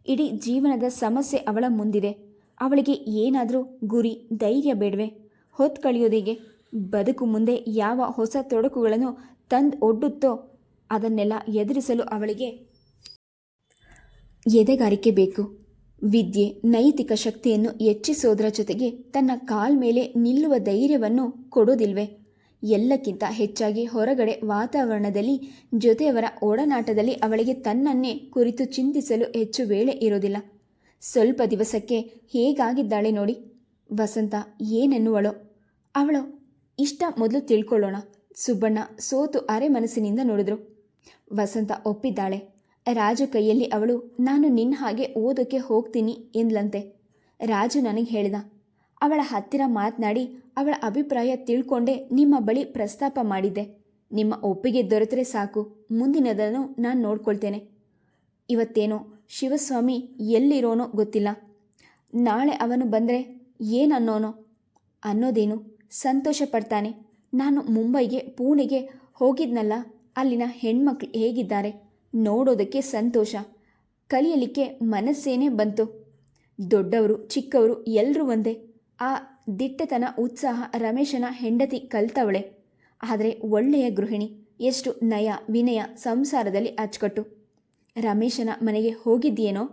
ಇಡೀ ಜೀವನದ ಸಮಸ್ಯೆ ಅವಳ ಮುಂದಿದೆ. ಅವಳಿಗೆ ಏನಾದರೂ ಗುರಿ, ಧೈರ್ಯ ಬೇಡವೆ? ಹೊತ್ತು ಕಳೆಯೋದಿಗೆ ಬದುಕು ಮುಂದೆ ಯಾವ ಹೊಸ ತೊಡಕುಗಳನ್ನು ತಂದು ಒಡ್ಡುತ್ತೋ ಅದನ್ನೆಲ್ಲ ಎದುರಿಸಲು ಅವಳಿಗೆ ಎದೆಗಾರಿಕೆ ಬೇಕು. ವಿದ್ಯೆ, ನೈತಿಕ ಶಕ್ತಿಯನ್ನು ಹೆಚ್ಚಿಸೋದರ ಜೊತೆಗೆ ತನ್ನ ಕಾಲ್ ಮೇಲೆ ನಿಲ್ಲುವ ಧೈರ್ಯವನ್ನು ಕೊಡೋದಿಲ್ವೇ? ಎಲ್ಲಕ್ಕಿಂತ ಹೆಚ್ಚಾಗಿ ಹೊರಗಡೆ ವಾತಾವರಣದಲ್ಲಿ ಜೊತೆಯವರ ಒಡನಾಟದಲ್ಲಿ ಅವಳಿಗೆ ತನ್ನನ್ನೇ ಕುರಿತು ಚಿಂತಿಸಲು ಹೆಚ್ಚು ವೇಳೆ ಇರೋದಿಲ್ಲ. ಸ್ವಲ್ಪ ದಿವಸಕ್ಕೆ ಹೇಗಾಗಿದ್ದಾಳೆ ನೋಡಿ. ವಸಂತ ಏನೆನ್ನುವಳೋ ಅವಳು ಇಷ್ಟ ಮೊದಲು ತಿಳ್ಕೊಳ್ಳೋಣ. ಸುಬ್ಬಣ್ಣ ಸೋತು ಅರೆ ಮನಸ್ಸಿನಿಂದ ನೋಡಿದ್ರು. ವಸಂತ ಒಪ್ಪಿದ್ದಾಳೆ. ರಾಜು ಕೈಯಲ್ಲಿ ಅವಳು ನಾನು ನಿನ್ನ ಹಾಗೆ ಓದೋಕ್ಕೆ ಹೋಗ್ತೀನಿ ಎಂದ್ಲಂತೆ. ರಾಜು ನನಗೆ ಹೇಳಿದ. ಅವಳ ಹತ್ತಿರ ಮಾತನಾಡಿ ಅವಳ ಅಭಿಪ್ರಾಯ ತಿಳ್ಕೊಂಡೇ ನಿಮ್ಮ ಬಳಿ ಪ್ರಸ್ತಾಪ ಮಾಡಿದ್ದೆ. ನಿಮ್ಮ ಒಪ್ಪಿಗೆ ದೊರೆತರೆ ಸಾಕು, ಮುಂದಿನದನ್ನು ನಾನು ನೋಡ್ಕೊಳ್ತೇನೆ. ಇವತ್ತೇನೋ ಶಿವಸ್ವಾಮಿ ಎಲ್ಲಿರೋನೋ ಗೊತ್ತಿಲ್ಲ. ನಾಳೆ ಅವನು ಬಂದರೆ ಏನನ್ನೋನೋ ಅನ್ನೋದೇನು ಸಂತೋಷ ಪಡ್ತಾನೆ. ನಾನು ಮುಂಬೈಗೆ, ಪುಣೆಗೆ ಹೋಗಿದ್ನಲ್ಲ, ಅಲ್ಲಿನ ಹೆಣ್ಮಕ್ಳು ಹೇಗಿದ್ದಾರೆ ನೋಡೋದಕ್ಕೆ ಸಂತೋಷ, ಕಲಿಯಲಿಕ್ಕೆ ಮನಸ್ಸೇನೇ ಬಂತು. ದೊಡ್ಡವರು ಚಿಕ್ಕವರು ಎಲ್ಲರೂ ಒಂದೇ. ಆ ದಿಟ್ಟತನ ಉತ್ಸಾಹ ರಮೇಶನ ಹೆಂಡತಿ ಕಲ್ತವಳೆ. ಆದರೆ ಒಳ್ಳೆಯ ಗೃಹಿಣಿ, ಎಷ್ಟು ನಯ ವಿನಯ, ಸಂಸಾರದಲ್ಲಿ ಅಚ್ಚುಕಟ್ಟು. ರಮೇಶನ ಮನೆಗೆ ಹೋಗಿದ್ದೀಯೇನೋ?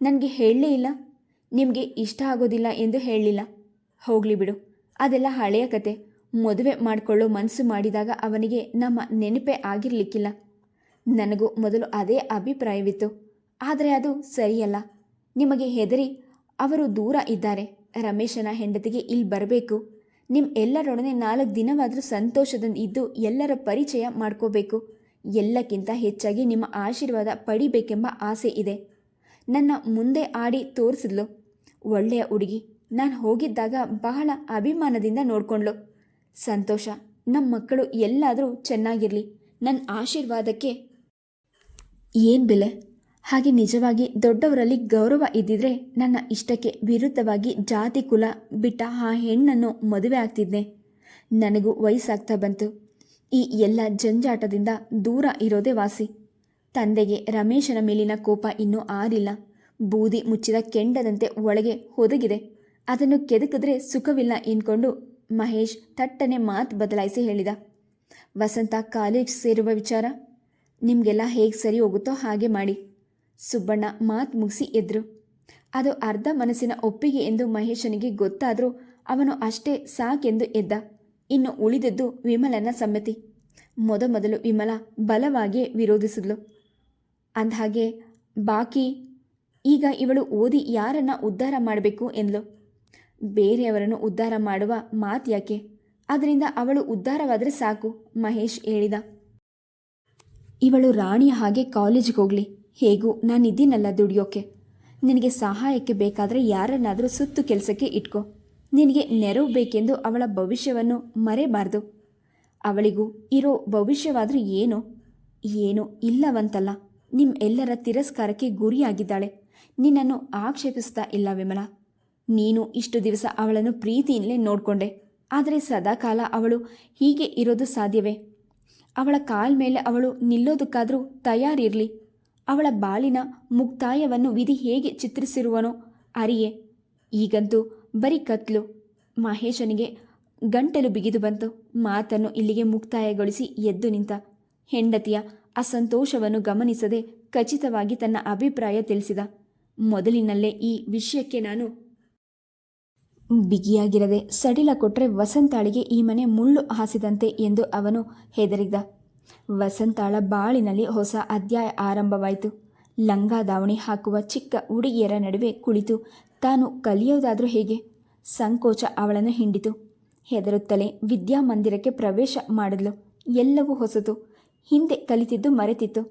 ನನಗೆ ಹೇಳಲೇ ಇಲ್ಲ. ನಿಮಗೆ ಇಷ್ಟ ಆಗೋದಿಲ್ಲ ಎಂದು ಹೇಳಲಿಲ್ಲ. ಹೋಗಲಿ ಬಿಡು, ಅದೆಲ್ಲ ಹಳೆಯ ಕತೆ. ಮದುವೆ ಮಾಡಿಕೊಳ್ಳೋ ಮನಸ್ಸು ಮಾಡಿದಾಗ ಅವನಿಗೆ ನಮ್ಮ ನೆನಪೇ ಆಗಿರಲಿಕ್ಕಿಲ್ಲ. ನನಗೂ ಮೊದಲು ಅದೇ ಅಭಿಪ್ರಾಯವಿತ್ತು. ಆದರೆ ಅದು ಸರಿಯಲ್ಲ. ನಿಮಗೆ ಹೆದರಿ ಅವರು ದೂರ ಇದ್ದಾರೆ. ರಮೇಶನ ಹೆಂಡತಿಗೆ ಇಲ್ಲಿ ಬರಬೇಕು. ನಿಮ್ಮ ಎಲ್ಲರೊಡನೆ 4 ದಿನವಾದರೂ ಸಂತೋಷದಿಂದ ಇದ್ದು ಎಲ್ಲರ ಪರಿಚಯ ಮಾಡ್ಕೋಬೇಕು. ಎಲ್ಲಕ್ಕಿಂತ ಹೆಚ್ಚಾಗಿ ನಿಮ್ಮ ಆಶೀರ್ವಾದ ಪಡಿಬೇಕೆಂಬ ಆಸೆ ಇದೆ. ನನ್ನ ಮುಂದೆ ಆಡಿ ತೋರಿಸಿದ್ಲು. ಒಳ್ಳೆಯ ಹುಡುಗಿ. ನಾನು ಹೋಗಿದ್ದಾಗ ಬಹಳ ಅಭಿಮಾನದಿಂದ ನೋಡ್ಕೊಂಡ್ಳು. ಸಂತೋಷ. ನಮ್ಮ ಮಕ್ಕಳು ಎಲ್ಲಾದರೂ ಚೆನ್ನಾಗಿರಲಿ. ನನ್ನ ಆಶೀರ್ವಾದಕ್ಕೆ ಏನು ಬೆಲೆ? ಹಾಗೆ ನಿಜವಾಗಿ ದೊಡ್ಡವರಲ್ಲಿ ಗೌರವ ಇದ್ದಿದ್ರೆ ನನ್ನ ಇಷ್ಟಕ್ಕೆ ವಿರುದ್ಧವಾಗಿ ಜಾತಿ ಕುಲ ಬಿಟ್ಟ ಆ ಹೆಣ್ಣನ್ನು ಮದುವೆ ಆಗ್ತಿದ್ದೆ. ನನಗೂ ವಯಸ್ಸಾಗ್ತಾ ಬಂತು. ಈ ಎಲ್ಲ ಜಂಜಾಟದಿಂದ ದೂರ ಇರೋದೇ ವಾಸಿ. ತಂದೆಗೆ ರಮೇಶನ ಮೇಲಿನ ಕೋಪ ಇನ್ನೂ ಆರಿಲ್ಲ. ಬೂದಿ ಮುಚ್ಚಿದ ಕೆಂಡದಂತೆ ಒಳಗೆ ಹೊದಗಿದೆ. ಅದನ್ನು ಕೆದಕಿದ್ರೆ ಸುಖವಿಲ್ಲ ಎಂದ್ಕೊಂಡು ಮಹೇಶ್ ತಟ್ಟನೆ ಮಾತು ಬದಲಾಯಿಸಿ ಹೇಳಿದ. ವಸಂತ ಕಾಲೇಜ್ ಸೇರುವ ವಿಚಾರ ನಿಮಗೆಲ್ಲ ಹೇಗೆ ಸರಿ ಹೋಗುತ್ತೋ ಹಾಗೆ ಮಾಡಿ. ಸುಬ್ಬಣ್ಣ ಮಾತು ಮುಗಿಸಿ ಎದ್ರು. ಅದು ಅರ್ಧ ಮನಸ್ಸಿನ ಒಪ್ಪಿಗೆ ಎಂದು ಮಹೇಶನಿಗೆ ಗೊತ್ತಾದರೂ ಅವನು ಅಷ್ಟೇ ಸಾಕೆಂದು ಎದ್ದ. ಇನ್ನು ಉಳಿದದ್ದು ವಿಮಲನ ಸಮ್ಮತಿ. ಮೊದಲು ವಿಮಲ ಬಲವಾಗಿಯೇ ವಿರೋಧಿಸಿದ್ಲು. ಅಂದಹಾಗೆ ಬಾಕಿ ಈಗ ಇವಳು ಓದಿ ಯಾರನ್ನ ಉದ್ಧಾರ ಮಾಡಬೇಕು ಎಂದ್ಲು. ಬೇರೆಯವರನ್ನು ಉದ್ಧಾರ ಮಾಡುವ ಮಾತು ಯಾಕೆ? ಅದರಿಂದ ಅವಳು ಉದ್ಧಾರವಾದರೆ ಸಾಕು, ಮಹೇಶ್ ಹೇಳಿದ. ಇವಳು ರಾಣಿಯ ಹಾಗೆ ಕಾಲೇಜಿಗೆ ಹೋಗಲಿ. ಹೇಗೂ ನಾನಿದ್ದೀನಲ್ಲ ದುಡಿಯೋಕೆ. ನಿನಗೆ ಸಹಾಯಕ್ಕೆ ಬೇಕಾದರೆ ಯಾರನ್ನಾದರೂ ಸುತ್ತು ಕೆಲಸಕ್ಕೆ ಇಟ್ಕೋ. ನಿನಗೆ ನೆರವು ಬೇಕೆಂದು ಅವಳ ಭವಿಷ್ಯವನ್ನು ಮರೆಯಬಾರ್ದು. ಅವಳಿಗೂ ಇರೋ ಭವಿಷ್ಯವಾದರೂ ಏನು ಇಲ್ಲವಂತಲ್ಲ. ನಿಮ್ಮ ಎಲ್ಲರ ತಿರಸ್ಕಾರಕ್ಕೆ ಗುರಿಯಾಗಿದ್ದಾಳೆ. ನಿನ್ನನ್ನು ಆಕ್ಷೇಪಿಸ್ತಾ ಇಲ್ಲ ವಿಮಲಾ. ನೀನು ಇಷ್ಟು ದಿವಸ ಅವಳನ್ನು ಪ್ರೀತಿಯಿಂದಲೇ ನೋಡಿಕೊಂಡೆ. ಆದರೆ ಸದಾಕಾಲ ಅವಳು ಹೀಗೆ ಇರೋದು ಸಾಧ್ಯವೇ? ಅವಳ ಕಾಲ ಮೇಲೆ ಅವಳು ನಿಲ್ಲೋದಕ್ಕಾದರೂ ತಯಾರಿರಲಿ. ಅವಳ ಬಾಳಿನ ಮುಕ್ತಾಯವನ್ನು ವಿಧಿ ಹೇಗೆ ಚಿತ್ರಿಸಿರುವನೋ ಅರಿಯೇ. ಈಗಂತೂ ಬರೀ ಕತ್ಲು. ಮಹೇಶನಿಗೆ ಗಂಟಲು ಬಿಗಿದು ಬಂತು. ಮಾತನ್ನು ಇಲ್ಲಿಗೆ ಮುಕ್ತಾಯಗೊಳಿಸಿ ಎದ್ದು ನಿಂತ. ಹೆಂಡತಿಯ ಅಸಂತೋಷವನ್ನು ಗಮನಿಸದೆ ಖಚಿತವಾಗಿ ತನ್ನ ಅಭಿಪ್ರಾಯ ತಿಳಿಸಿದ. ಮೊದಲಿನಲ್ಲೇ ಈ ವಿಷಯಕ್ಕೆ ನಾನು ಬಿಗಿಯಾಗಿರದೆ ಸಡಿಲ ಕೊಟ್ಟರೆ ವಸಂತಾಳಿಗೆ ಈ ಮನೆ ಮುಳ್ಳು ಹಾಸಿದಂತೆ ಎಂದು ಅವನು ಹೆದರಿದ. ವಸಂತಾಳ ಬಾಳಿನಲ್ಲಿ ಹೊಸ ಅಧ್ಯಾಯ ಆರಂಭವಾಯಿತು. ಲಂಗ ದಾವಣಿ ಹಾಕುವ ಚಿಕ್ಕ ಹುಡುಗಿಯರ ನಡುವೆ ಕುಳಿತು ತಾನು ಕಲಿಯೋದಾದರೂ ಹೇಗೆ? ಸಂಕೋಚ ಅವಳನ್ನು ಹಿಂಡಿತು. ಹೆದರುತ್ತಲೇ ವಿದ್ಯಾಮಂದಿರಕ್ಕೆ ಪ್ರವೇಶ ಮಾಡಿದ್ಲು. ಎಲ್ಲವೂ ಹೊಸತು. ಹಿಂದೆ ಕಲಿತಿದ್ದು ಮರೆತಿತ್ತು.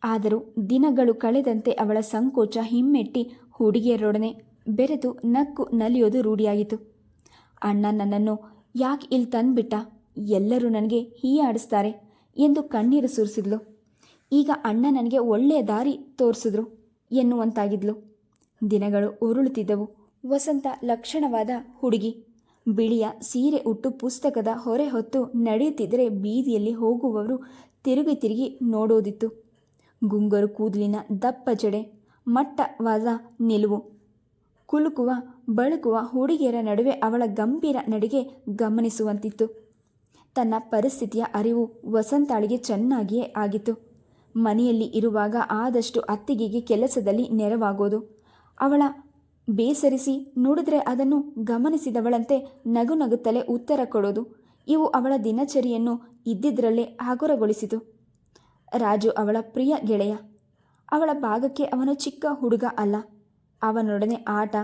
ಆದರೂ ದಿನಗಳು ಕಳೆದಂತೆ ಅವಳ ಸಂಕೋಚ ಹಿಮ್ಮೆಟ್ಟಿ ಹುಡುಗಿಯರೊಡನೆ ಬೆರೆತು ನಕ್ಕು ನಲಿಯೋದು ರೂಢಿಯಾಗಿತ್ತು. ಅಣ್ಣ ನನ್ನನ್ನು ಯಾಕೆ ಇಲ್ಲಿ ತಂದುಬಿಟ್ಟ? ಎಲ್ಲರೂ ನನಗೆ ಹೀಯಾಡಿಸ್ತಾರೆ ಎಂದು ಕಣ್ಣೀರು ಸುರಿಸಿದ್ಲು. ಈಗ ಅಣ್ಣ ನನಗೆ ಒಳ್ಳೆಯ ದಾರಿ ತೋರಿಸಿದ್ರು ಎನ್ನುವಂತಾಗಿದ್ಲು. ದಿನಗಳು ಉರುಳುತ್ತಿದ್ದವು. ವಸಂತ ಲಕ್ಷಣವಾದ ಹುಡುಗಿ. ಬಿಳಿಯ ಸೀರೆ ಉಟ್ಟು ಪುಸ್ತಕದ ಹೊರೆ ಹೊತ್ತು ನಡೆಯುತ್ತಿದ್ದರೆ ಬೀದಿಯಲ್ಲಿ ಹೋಗುವವರು ತಿರುಗಿ ನೋಡೋದಿತ್ತು. ಗುಂಗರು ಕೂದಲಿನ ದಪ್ಪ ಜಡೆ, ಮಟ್ಟವಾದ ನಿಲುವು, ಕುಲುಕುವ ಬಳುಕುವ ಹುಡುಗಿಯರ ನಡುವೆ ಅವಳ ಗಂಭೀರ ನಡಿಗೆ ಗಮನಿಸುವಂತಿತ್ತು. ತನ್ನ ಪರಿಸ್ಥಿತಿಯ ಅರಿವು ವಸಂತಾಳಿಗೆ ಚೆನ್ನಾಗಿಯೇ ಆಗಿತ್ತು. ಮನೆಯಲ್ಲಿ ಇರುವಾಗ ಆದಷ್ಟು ಅತ್ತಿಗೆಗೆ ಕೆಲಸದಲ್ಲಿ ನೆರವಾಗೋದು, ಅವಳ ಬೇಸರಿಸಿ ನುಡಿದ್ರೆ ಅದನ್ನು ಗಮನಿಸಿದವಳಂತೆ ನಗುನಗುತ್ತಲೇ ಉತ್ತರ ಕೊಡೋದು, ಇವು ಅವಳ ದಿನಚರಿಯನ್ನು ಇದ್ದಿದ್ರಲ್ಲೇ ಹಗುರಗೊಳಿಸಿತು. ರಾಜು ಅವಳ ಪ್ರಿಯ ಗೆಳೆಯ. ಅವಳ ಭಾಗಕ್ಕೆ ಅವನು ಚಿಕ್ಕ ಹುಡುಗ ಅಲ್ಲ. ಅವನೊಡನೆ ಆಟ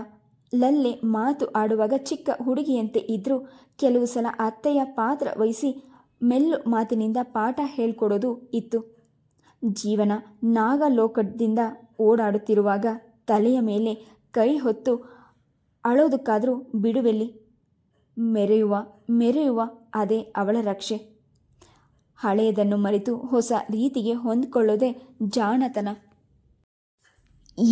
ಲಲ್ಲೆ ಮಾತು ಆಡುವಾಗ ಚಿಕ್ಕ ಹುಡುಗಿಯಂತೆ ಇದ್ದರೂ ಕೆಲವು ಸಲ ಅತ್ತೆಯ ಪಾತ್ರ ವಹಿಸಿ ಮೆಲ್ಲು ಮಾತಿನಿಂದ ಪಾಠ ಹೇಳ್ಕೊಡೋದು ಇತ್ತು. ಜೀವನ ನಾಗಲೋಕದಿಂದ ಓಡಾಡುತ್ತಿರುವಾಗ ತಲೆಯ ಮೇಲೆ ಕೈ ಹೊತ್ತು ಅಳೋದಕ್ಕಾದರೂ ಬಿಡುವೆಲ್ಲಿ? ಮೆರೆಯುವ ಅದೇ ಅವಳ ರಕ್ಷೆ. ಹಳೆಯದನ್ನು ಮರೆತು ಹೊಸ ರೀತಿಗೆ ಹೊಂದಿಕೊಳ್ಳೋದೇ ಜಾಣತನ.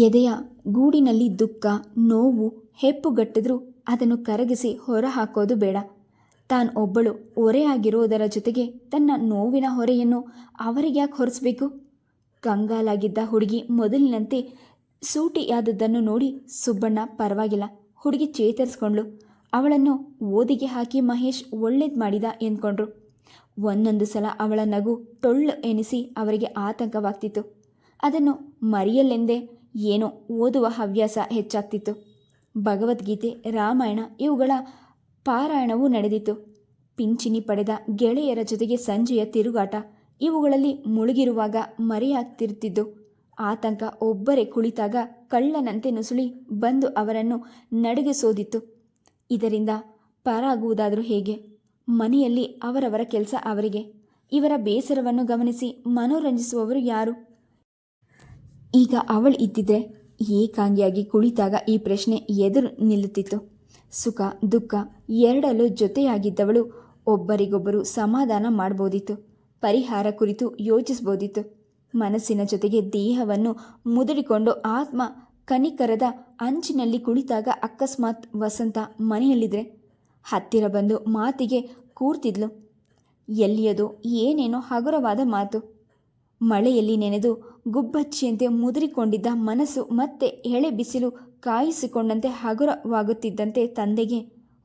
ಎದೆಯ ಗೂಡಿನಲ್ಲಿ ದುಃಖ, ನೋವು, ಹೆಪ್ಪುಗಟ್ಟಿದ್ರೂ ಅದನ್ನು ಕರಗಿಸಿ ಹೊರಹಾಕೋದು ಬೇಡ. ತಾನು ಒಬ್ಬಳು ಹೊರೆಯಾಗಿರೋದರ ಜೊತೆಗೆ ತನ್ನ ನೋವಿನ ಹೊರೆಯನ್ನು ಅವರಿಗೆ ಯಾಕೆ ಹೊರಿಸಬೇಕು? ಕಂಗಾಲಾಗಿದ್ದ ಹುಡುಗಿ ಮೊದಲಿನಂತೆ ಸೂಟಿಯಾದದ್ದನ್ನು ನೋಡಿ ಸುಬ್ಬಣ್ಣ ಪರವಾಗಿಲ್ಲ, ಹುಡುಗಿ ಚೇತರಿಸ್ಕೊಂಡ್ಳು, ಅವಳನ್ನು ಓದಿಗೆ ಹಾಕಿ ಮಹೇಶ್ ಒಳ್ಳೇದು ಮಾಡಿದ ಎಂದ್ಕೊಂಡ್ರು. ಒಂದೊಂದು ಸಲ ಅವಳ ನಗು ಟೊಳ್ಳು ಎನಿಸಿ ಅವರಿಗೆ ಆತಂಕವಾಗ್ತಿತ್ತು. ಅದನ್ನು ಮರೆಯಲೆಂದೇ ಏನೋ ಓದುವ ಹವ್ಯಾಸ ಹೆಚ್ಚಾಗ್ತಿತ್ತು. ಭಗವದ್ಗೀತೆ, ರಾಮಾಯಣ ಇವುಗಳ ಪಾರಾಯಣವೂ ನಡೆದಿತ್ತು. ಪಿಂಚಿಣಿ ಪಡೆದ ಗೆಳೆಯರ ಜೊತೆಗೆ ಸಂಜೆಯ ತಿರುಗಾಟ ಇವುಗಳಲ್ಲಿ ಮುಳುಗಿರುವಾಗ ಮರೆಯಾಗ್ತಿರ್ತಿದ್ದು. ಆತಂಕ ಒಬ್ಬರೇ ಕುಳಿತಾಗ ಕಳ್ಳನಂತೆ ನುಸುಳಿ ಬಂದು ಅವರನ್ನು ನಡುಗಿಸೋದಿತ್ತು. ಇದರಿಂದ ಪಾರಾಗುವುದಾದರೂ ಹೇಗೆ? ಮನೆಯಲ್ಲಿ ಅವರವರ ಕೆಲಸ ಅವರಿಗೆ. ಇವರ ಬೇಸರವನ್ನು ಗಮನಿಸಿ ಮನೋರಂಜಿಸುವವರು ಯಾರು? ಈಗ ಅವಳು ಇದ್ದಿದ್ರೆ ಏಕಾಂಗಿಯಾಗಿ ಕುಳಿತಾಗ ಈ ಪ್ರಶ್ನೆ ಎದುರು ನಿಲ್ಲುತ್ತಿತ್ತು. ಸುಖ ದುಃಖ ಎರಡಲ್ಲೂ ಜೊತೆಯಾಗಿದ್ದವಳು ಒಬ್ಬರಿಗೊಬ್ಬರು ಸಮಾಧಾನ ಮಾಡ್ಬೋದಿತ್ತು, ಪರಿಹಾರ ಕುರಿತು ಯೋಚಿಸ್ಬೋದಿತ್ತು. ಮನಸ್ಸಿನ ಜೊತೆಗೆ ದೇಹವನ್ನು ಮುದುಡಿಕೊಂಡು ಆತ್ಮ ಕನಿಕರದ ಅಂಚಿನಲ್ಲಿ ಕುಳಿತಾಗ ಅಕಸ್ಮಾತ್ ವಸಂತ ಮನೆಯಲ್ಲಿದ್ದರೆ ಹತ್ತಿರ ಬಂದು ಮಾತಿಗೆ ಕೂರ್ತಿದ್ಲು. ಎಲ್ಲಿಯದೋ ಏನೇನೋ ಹಗುರವಾದ ಮಾತು. ಮಳೆಯಲ್ಲಿ ನೆನೆದು ಗುಬ್ಬಚ್ಚಿಯಂತೆ ಮುದುರಿಕೊಂಡಿದ್ದ ಮನಸ್ಸು ಮತ್ತೆ ಎಳೆ ಬಿಸಿಲು ಕಾಯಿಸಿಕೊಂಡಂತೆ ಹಗುರವಾಗುತ್ತಿದ್ದಂತೆ ತಂದೆಗೆ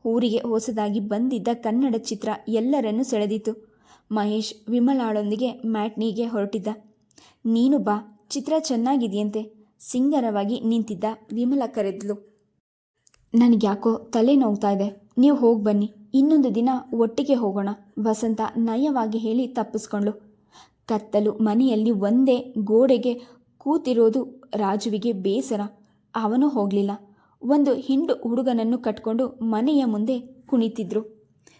ಊರಿಗೆ ಹೊಸದಾಗಿ ಬಂದಿದ್ದ ಕನ್ನಡ ಚಿತ್ರ ಎಲ್ಲರನ್ನೂ ಸೆಳೆದಿತ್ತು. ಮಹೇಶ್ ವಿಮಲಾಳೊಂದಿಗೆ ಮ್ಯಾಟ್ನಿಗೆ ಹೊರಟಿದ್ದ. ನೀನು ಬಾ, ಚಿತ್ರ ಚೆನ್ನಾಗಿದೆಯಂತೆ. ಸಿಂಗರವಾಗಿ ನಿಂತಿದ್ದ ವಿಮಲ ಕರೆದ್ಲು. ನನಗ್ಯಾಕೋ ತಲೆ ನೋವ್ತಾ ಇದೆ, ನೀವು ಹೋಗಿ ಬನ್ನಿ, ಇನ್ನೊಂದು ದಿನ ಒಟ್ಟಿಗೆ ಹೋಗೋಣ, ವಸಂತ ನಯವಾಗಿ ಹೇಳಿ ತಪ್ಪಿಸ್ಕೊಂಡ್ಳು. ಕತ್ತಲು ಮನೆಯಲ್ಲಿ ಒಂದೇ ಗೋಡೆಗೆ ಕೂತಿರೋದು ರಾಜುವಿಗೆ ಬೇಸರ. ಅವನು ಹೋಗಲಿಲ್ಲ. ಒಂದು ಹಿಂಡು ಹುಡುಗನನ್ನು ಕಟ್ಕೊಂಡು ಮನೆಯ ಮುಂದೆ ಕುಣಿತಿದ್ರು.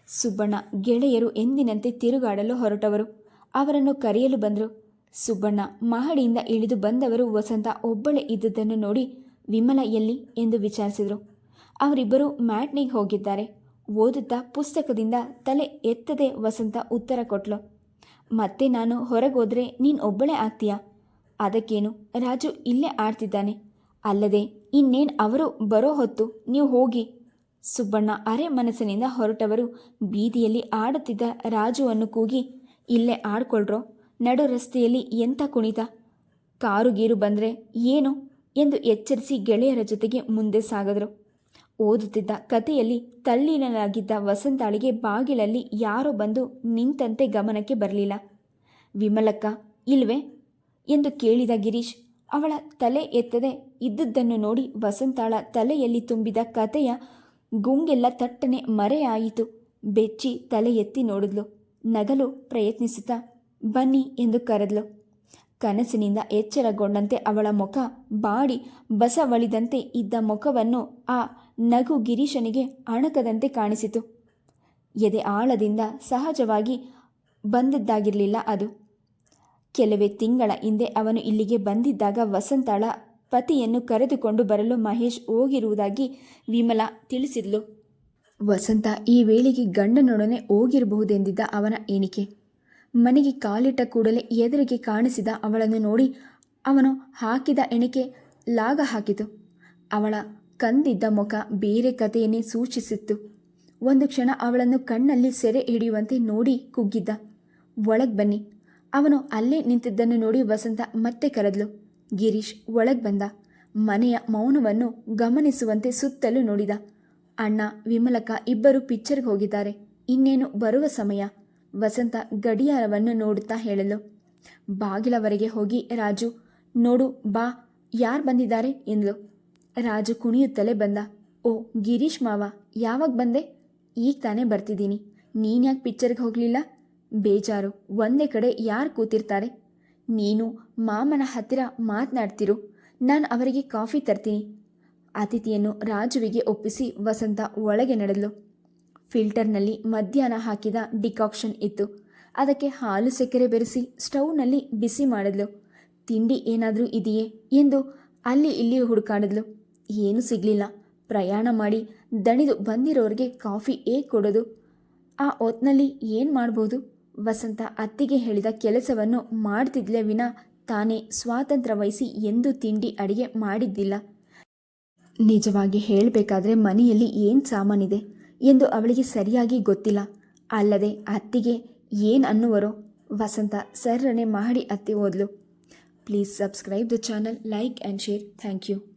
ಸುಬ್ಬಣ್ಣ ಗೆಳೆಯರು ಎಂದಿನಂತೆ ತಿರುಗಾಡಲು ಹೊರಟವರು. ಅವರನ್ನು ಕರೆಯಲು ಬಂದರು. ಸುಬ್ಬಣ್ಣ ಮಹಡಿಯಿಂದ ಇಳಿದು ಬಂದವರು ವಸಂತ ಒಬ್ಬಳೇ ಇದ್ದುದನ್ನು ನೋಡಿ ವಿಮಲ ಎಲ್ಲಿ ಎಂದು ವಿಚಾರಿಸಿದರು. ಅವರಿಬ್ಬರು ಮ್ಯಾಟ್ನಿಗೆ ಹೋಗಿದ್ದಾರೆ. ಓದುತ್ತಾ ಪುಸ್ತಕದಿಂದ ತಲೆ ಎತ್ತದೆ ವಸಂತ ಉತ್ತರ ಕೊಟ್ಲು. ಮತ್ತೆ ನಾನು ಹೊರಗೋದ್ರೆ ನೀನು ಒಬ್ಬಳೇ ಆಗ್ತೀಯಾ? ಅದಕ್ಕೇನು, ರಾಜು ಇಲ್ಲೇ ಆಡ್ತಿದ್ದಾನೆ. ಅಲ್ಲದೆ ಇನ್ನೇನು ಅವರು ಬರೋ ಹೊತ್ತು, ನೀವು ಹೋಗಿ. ಸುಬ್ಬಣ್ಣ ಅರೆ ಮನಸ್ಸಿನಿಂದ ಹೊರಟವರು ಬೀದಿಯಲ್ಲಿ ಆಡುತ್ತಿದ್ದ ರಾಜುವನ್ನು ಕೂಗಿ, ಇಲ್ಲೇ ಆಡ್ಕೊಳ್ರೋ, ನಡು ರಸ್ತೆಯಲ್ಲಿ ಎಂಥ ಕುಣಿತ, ಕಾರು ಗೀರು ಬಂದರೆ ಏನು ಎಂದು ಎಚ್ಚರಿಸಿ ಗೆಳೆಯರ ಜೊತೆಗೆ ಮುಂದೆ ಸಾಗಿದ್ರು. ಓದುತ್ತಿದ್ದ ಕಥೆಯಲ್ಲಿ ತಲ್ಲೀನಲಾಗಿದ್ದ ವಸಂತಾಳಿಗೆ ಬಾಗಿಲಲ್ಲಿ ಯಾರೋ ಬಂದು ನಿಂತಂತೆ ಗಮನಕ್ಕೆ ಬರಲಿಲ್ಲ. ವಿಮಲಕ್ಕ ಇಲ್ವೇ ಎಂದು ಕೇಳಿದ ಗಿರೀಶ್ ಅವಳ ತಲೆ ಎತ್ತದೆ ಇದ್ದುದನ್ನು ನೋಡಿ ವಸಂತಾಳ ತಲೆಯಲ್ಲಿ ತುಂಬಿದ ಕಥೆಯ ಗುಂಗೆಲ್ಲ ತಟ್ಟನೆ ಮರೆಯಾಯಿತು. ಬೆಚ್ಚಿ ತಲೆ ಎತ್ತಿ ನೋಡಿದ್ಲು. ನಗಲು ಪ್ರಯತ್ನಿಸುತ್ತಾ ಬನ್ನಿ ಎಂದು ಕರೆದ್ಲು. ಕನಸಿನಿಂದ ಎಚ್ಚರಗೊಂಡಂತೆ ಅವಳ ಮುಖ ಬಾಡಿ ಬಸವಳಿದಂತೆ ಇದ್ದ ಮುಖವನ್ನು ಆ ನಗು ಗಿರೀಶನಿಗೆ ಅಣಕದಂತೆ ಕಾಣಿಸಿತು. ಎದೆ ಆಳದಿಂದ ಸಹಜವಾಗಿ ಬಂದದ್ದಾಗಿರಲಿಲ್ಲ ಅದು. ಕೆಲವೇ ತಿಂಗಳ ಹಿಂದೆ ಅವನು ಇಲ್ಲಿಗೆ ಬಂದಿದ್ದಾಗ ವಸಂತಾಳ ಪತಿಯನ್ನು ಕರೆದುಕೊಂಡು ಬರಲು ಮಹೇಶ್ ಹೋಗಿರುವುದಾಗಿ ವಿಮಲಾ ತಿಳಿಸಿದ್ಲು. ವಸಂತ ಈ ವೇಳೆಗೆ ಗಂಡನೊಡನೆ ಹೋಗಿರಬಹುದೆಂದಿದ್ದ ಅವನ ಎಣಿಕೆ. ಮನೆಗೆ ಕಾಲಿಟ್ಟ ಕೂಡಲೇ ಎದುರಿಗೆ ಕಾಣಿಸಿದ ಅವಳನ್ನು ನೋಡಿ ಅವನು ಹಾಕಿದ ಎಣಿಕೆ ಲಾಗ ಹಾಕಿತು. ಅವಳ ಕಂದಿದ್ದ ಮುಖ ಬೇರೆ ಕಥೆಯನ್ನೇ ಸೂಚಿಸಿತ್ತು. ಒಂದು ಕ್ಷಣ ಅವಳನ್ನು ಕಣ್ಣಲ್ಲಿ ಸೆರೆ ಹಿಡಿಯುವಂತೆ ನೋಡಿ ಕುಗ್ಗಿದ್ದ. ಒಳಗೆ ಬನ್ನಿ. ಅವನು ಅಲ್ಲೇ ನಿಂತಿದ್ದನ್ನು ನೋಡಿ ವಸಂತ ಮತ್ತೆ ಕರೆದ್ಲು. ಗಿರೀಶ್ ಒಳಗೆ ಬಂದ. ಮನೆಯ ಮೌನವನ್ನು ಗಮನಿಸುವಂತೆ ಸುತ್ತಲೂ ನೋಡಿದ. ಅಣ್ಣ, ವಿಮಲಕ್ಕ ಇಬ್ಬರು ಪಿಕ್ಚರ್ಗೆ ಹೋಗಿದ್ದಾರೆ, ಇನ್ನೇನು ಬರುವ ಸಮಯ. ವಸಂತ ಗಡಿಯಾರವನ್ನು ನೋಡುತ್ತಾ ಹೇಳಲು. ಬಾಗಿಲವರೆಗೆ ಹೋಗಿ ರಾಜು, ನೋಡು ಬಾ, ಯಾರು ಬಂದಿದ್ದಾರೆ ಎಂದ್ಲು. ರಾಜು ಕುಣಿಯುತ್ತಲೇ ಬಂದ. ಓ ಗಿರೀಶ್ ಮಾವ, ಯಾವಾಗ ಬಂದೆ? ಈಗ ತಾನೇ ಬರ್ತಿದ್ದೀನಿ. ನೀನ್ಯಾಕೆ ಪಿಕ್ಚರ್ಗೆ ಹೋಗಲಿಲ್ಲ? ಬೇಜಾರು, ಒಂದೇ ಕಡೆ ಯಾರು ಕೂತಿರ್ತಾರೆ? ನೀನು ಮಾಮನ ಹತ್ತಿರ ಮಾತನಾಡ್ತಿರು, ನಾನು ಅವರಿಗೆ ಕಾಫಿ ತರ್ತೀನಿ. ಅತಿಥಿಯನ್ನು ರಾಜುವಿಗೆ ಒಪ್ಪಿಸಿ ವಸಂತ ಒಳಗೆ ನಡೆದಳು. ಫಿಲ್ಟರ್ನಲ್ಲಿ ಮಧ್ಯಾಹ್ನ ಹಾಕಿದ ಡಿಕಾಕ್ಷನ್ ಇತ್ತು. ಅದಕ್ಕೆ ಹಾಲು ಸಕ್ಕರೆ ಬೆರೆಸಿ ಸ್ಟೌವ್ನಲ್ಲಿ ಬಿಸಿ ಮಾಡಿದ್ಲು. ತಿಂಡಿ ಏನಾದರೂ ಇದೆಯೇ ಎಂದು ಅಲ್ಲಿ ಇಲ್ಲಿ ಹುಡುಕಾಡಿದ್ಲು. ಏನೂ ಸಿಗಲಿಲ್ಲ. ಪ್ರಯಾಣ ಮಾಡಿ ದಣಿದು ಬಂದಿರೋರಿಗೆ ಕಾಫಿ ಹೇಗೆ ಕೊಡೋದು? ಆ ಹೊತ್ನಲ್ಲಿ ಏನು ಮಾಡ್ಬೋದು? ವಸಂತ ಅತ್ತಿಗೆ ಹೇಳಿದ ಕೆಲಸವನ್ನು ಮಾಡ್ತಿದ್ಲೇ ವಿನ ತಾನೇ ಸ್ವಾತಂತ್ರ್ಯ ವಹಿಸಿ ಎಂದೂ ತಿಂಡಿ ಅಡಿಗೆ ಮಾಡಿದ್ದಿಲ್ಲ. ನಿಜವಾಗಿ ಹೇಳಬೇಕಾದ್ರೆ ಮನೆಯಲ್ಲಿ ಏನು ಸಾಮಾನಿದೆ ಎಂದು ಅವಳಿಗೆ ಸರಿಯಾಗಿ ಗೊತ್ತಿಲ್ಲ. ಅಲ್ಲದೆ ಅತ್ತಿಗೆ ಏನು ಅನ್ನುವರೋ ವಸಂತ ಸರ್ರನೆ ಮಾಡಿ ಅತ್ತಿ ಹೋದ್ಲು. Please subscribe the channel, like and share. Thank you.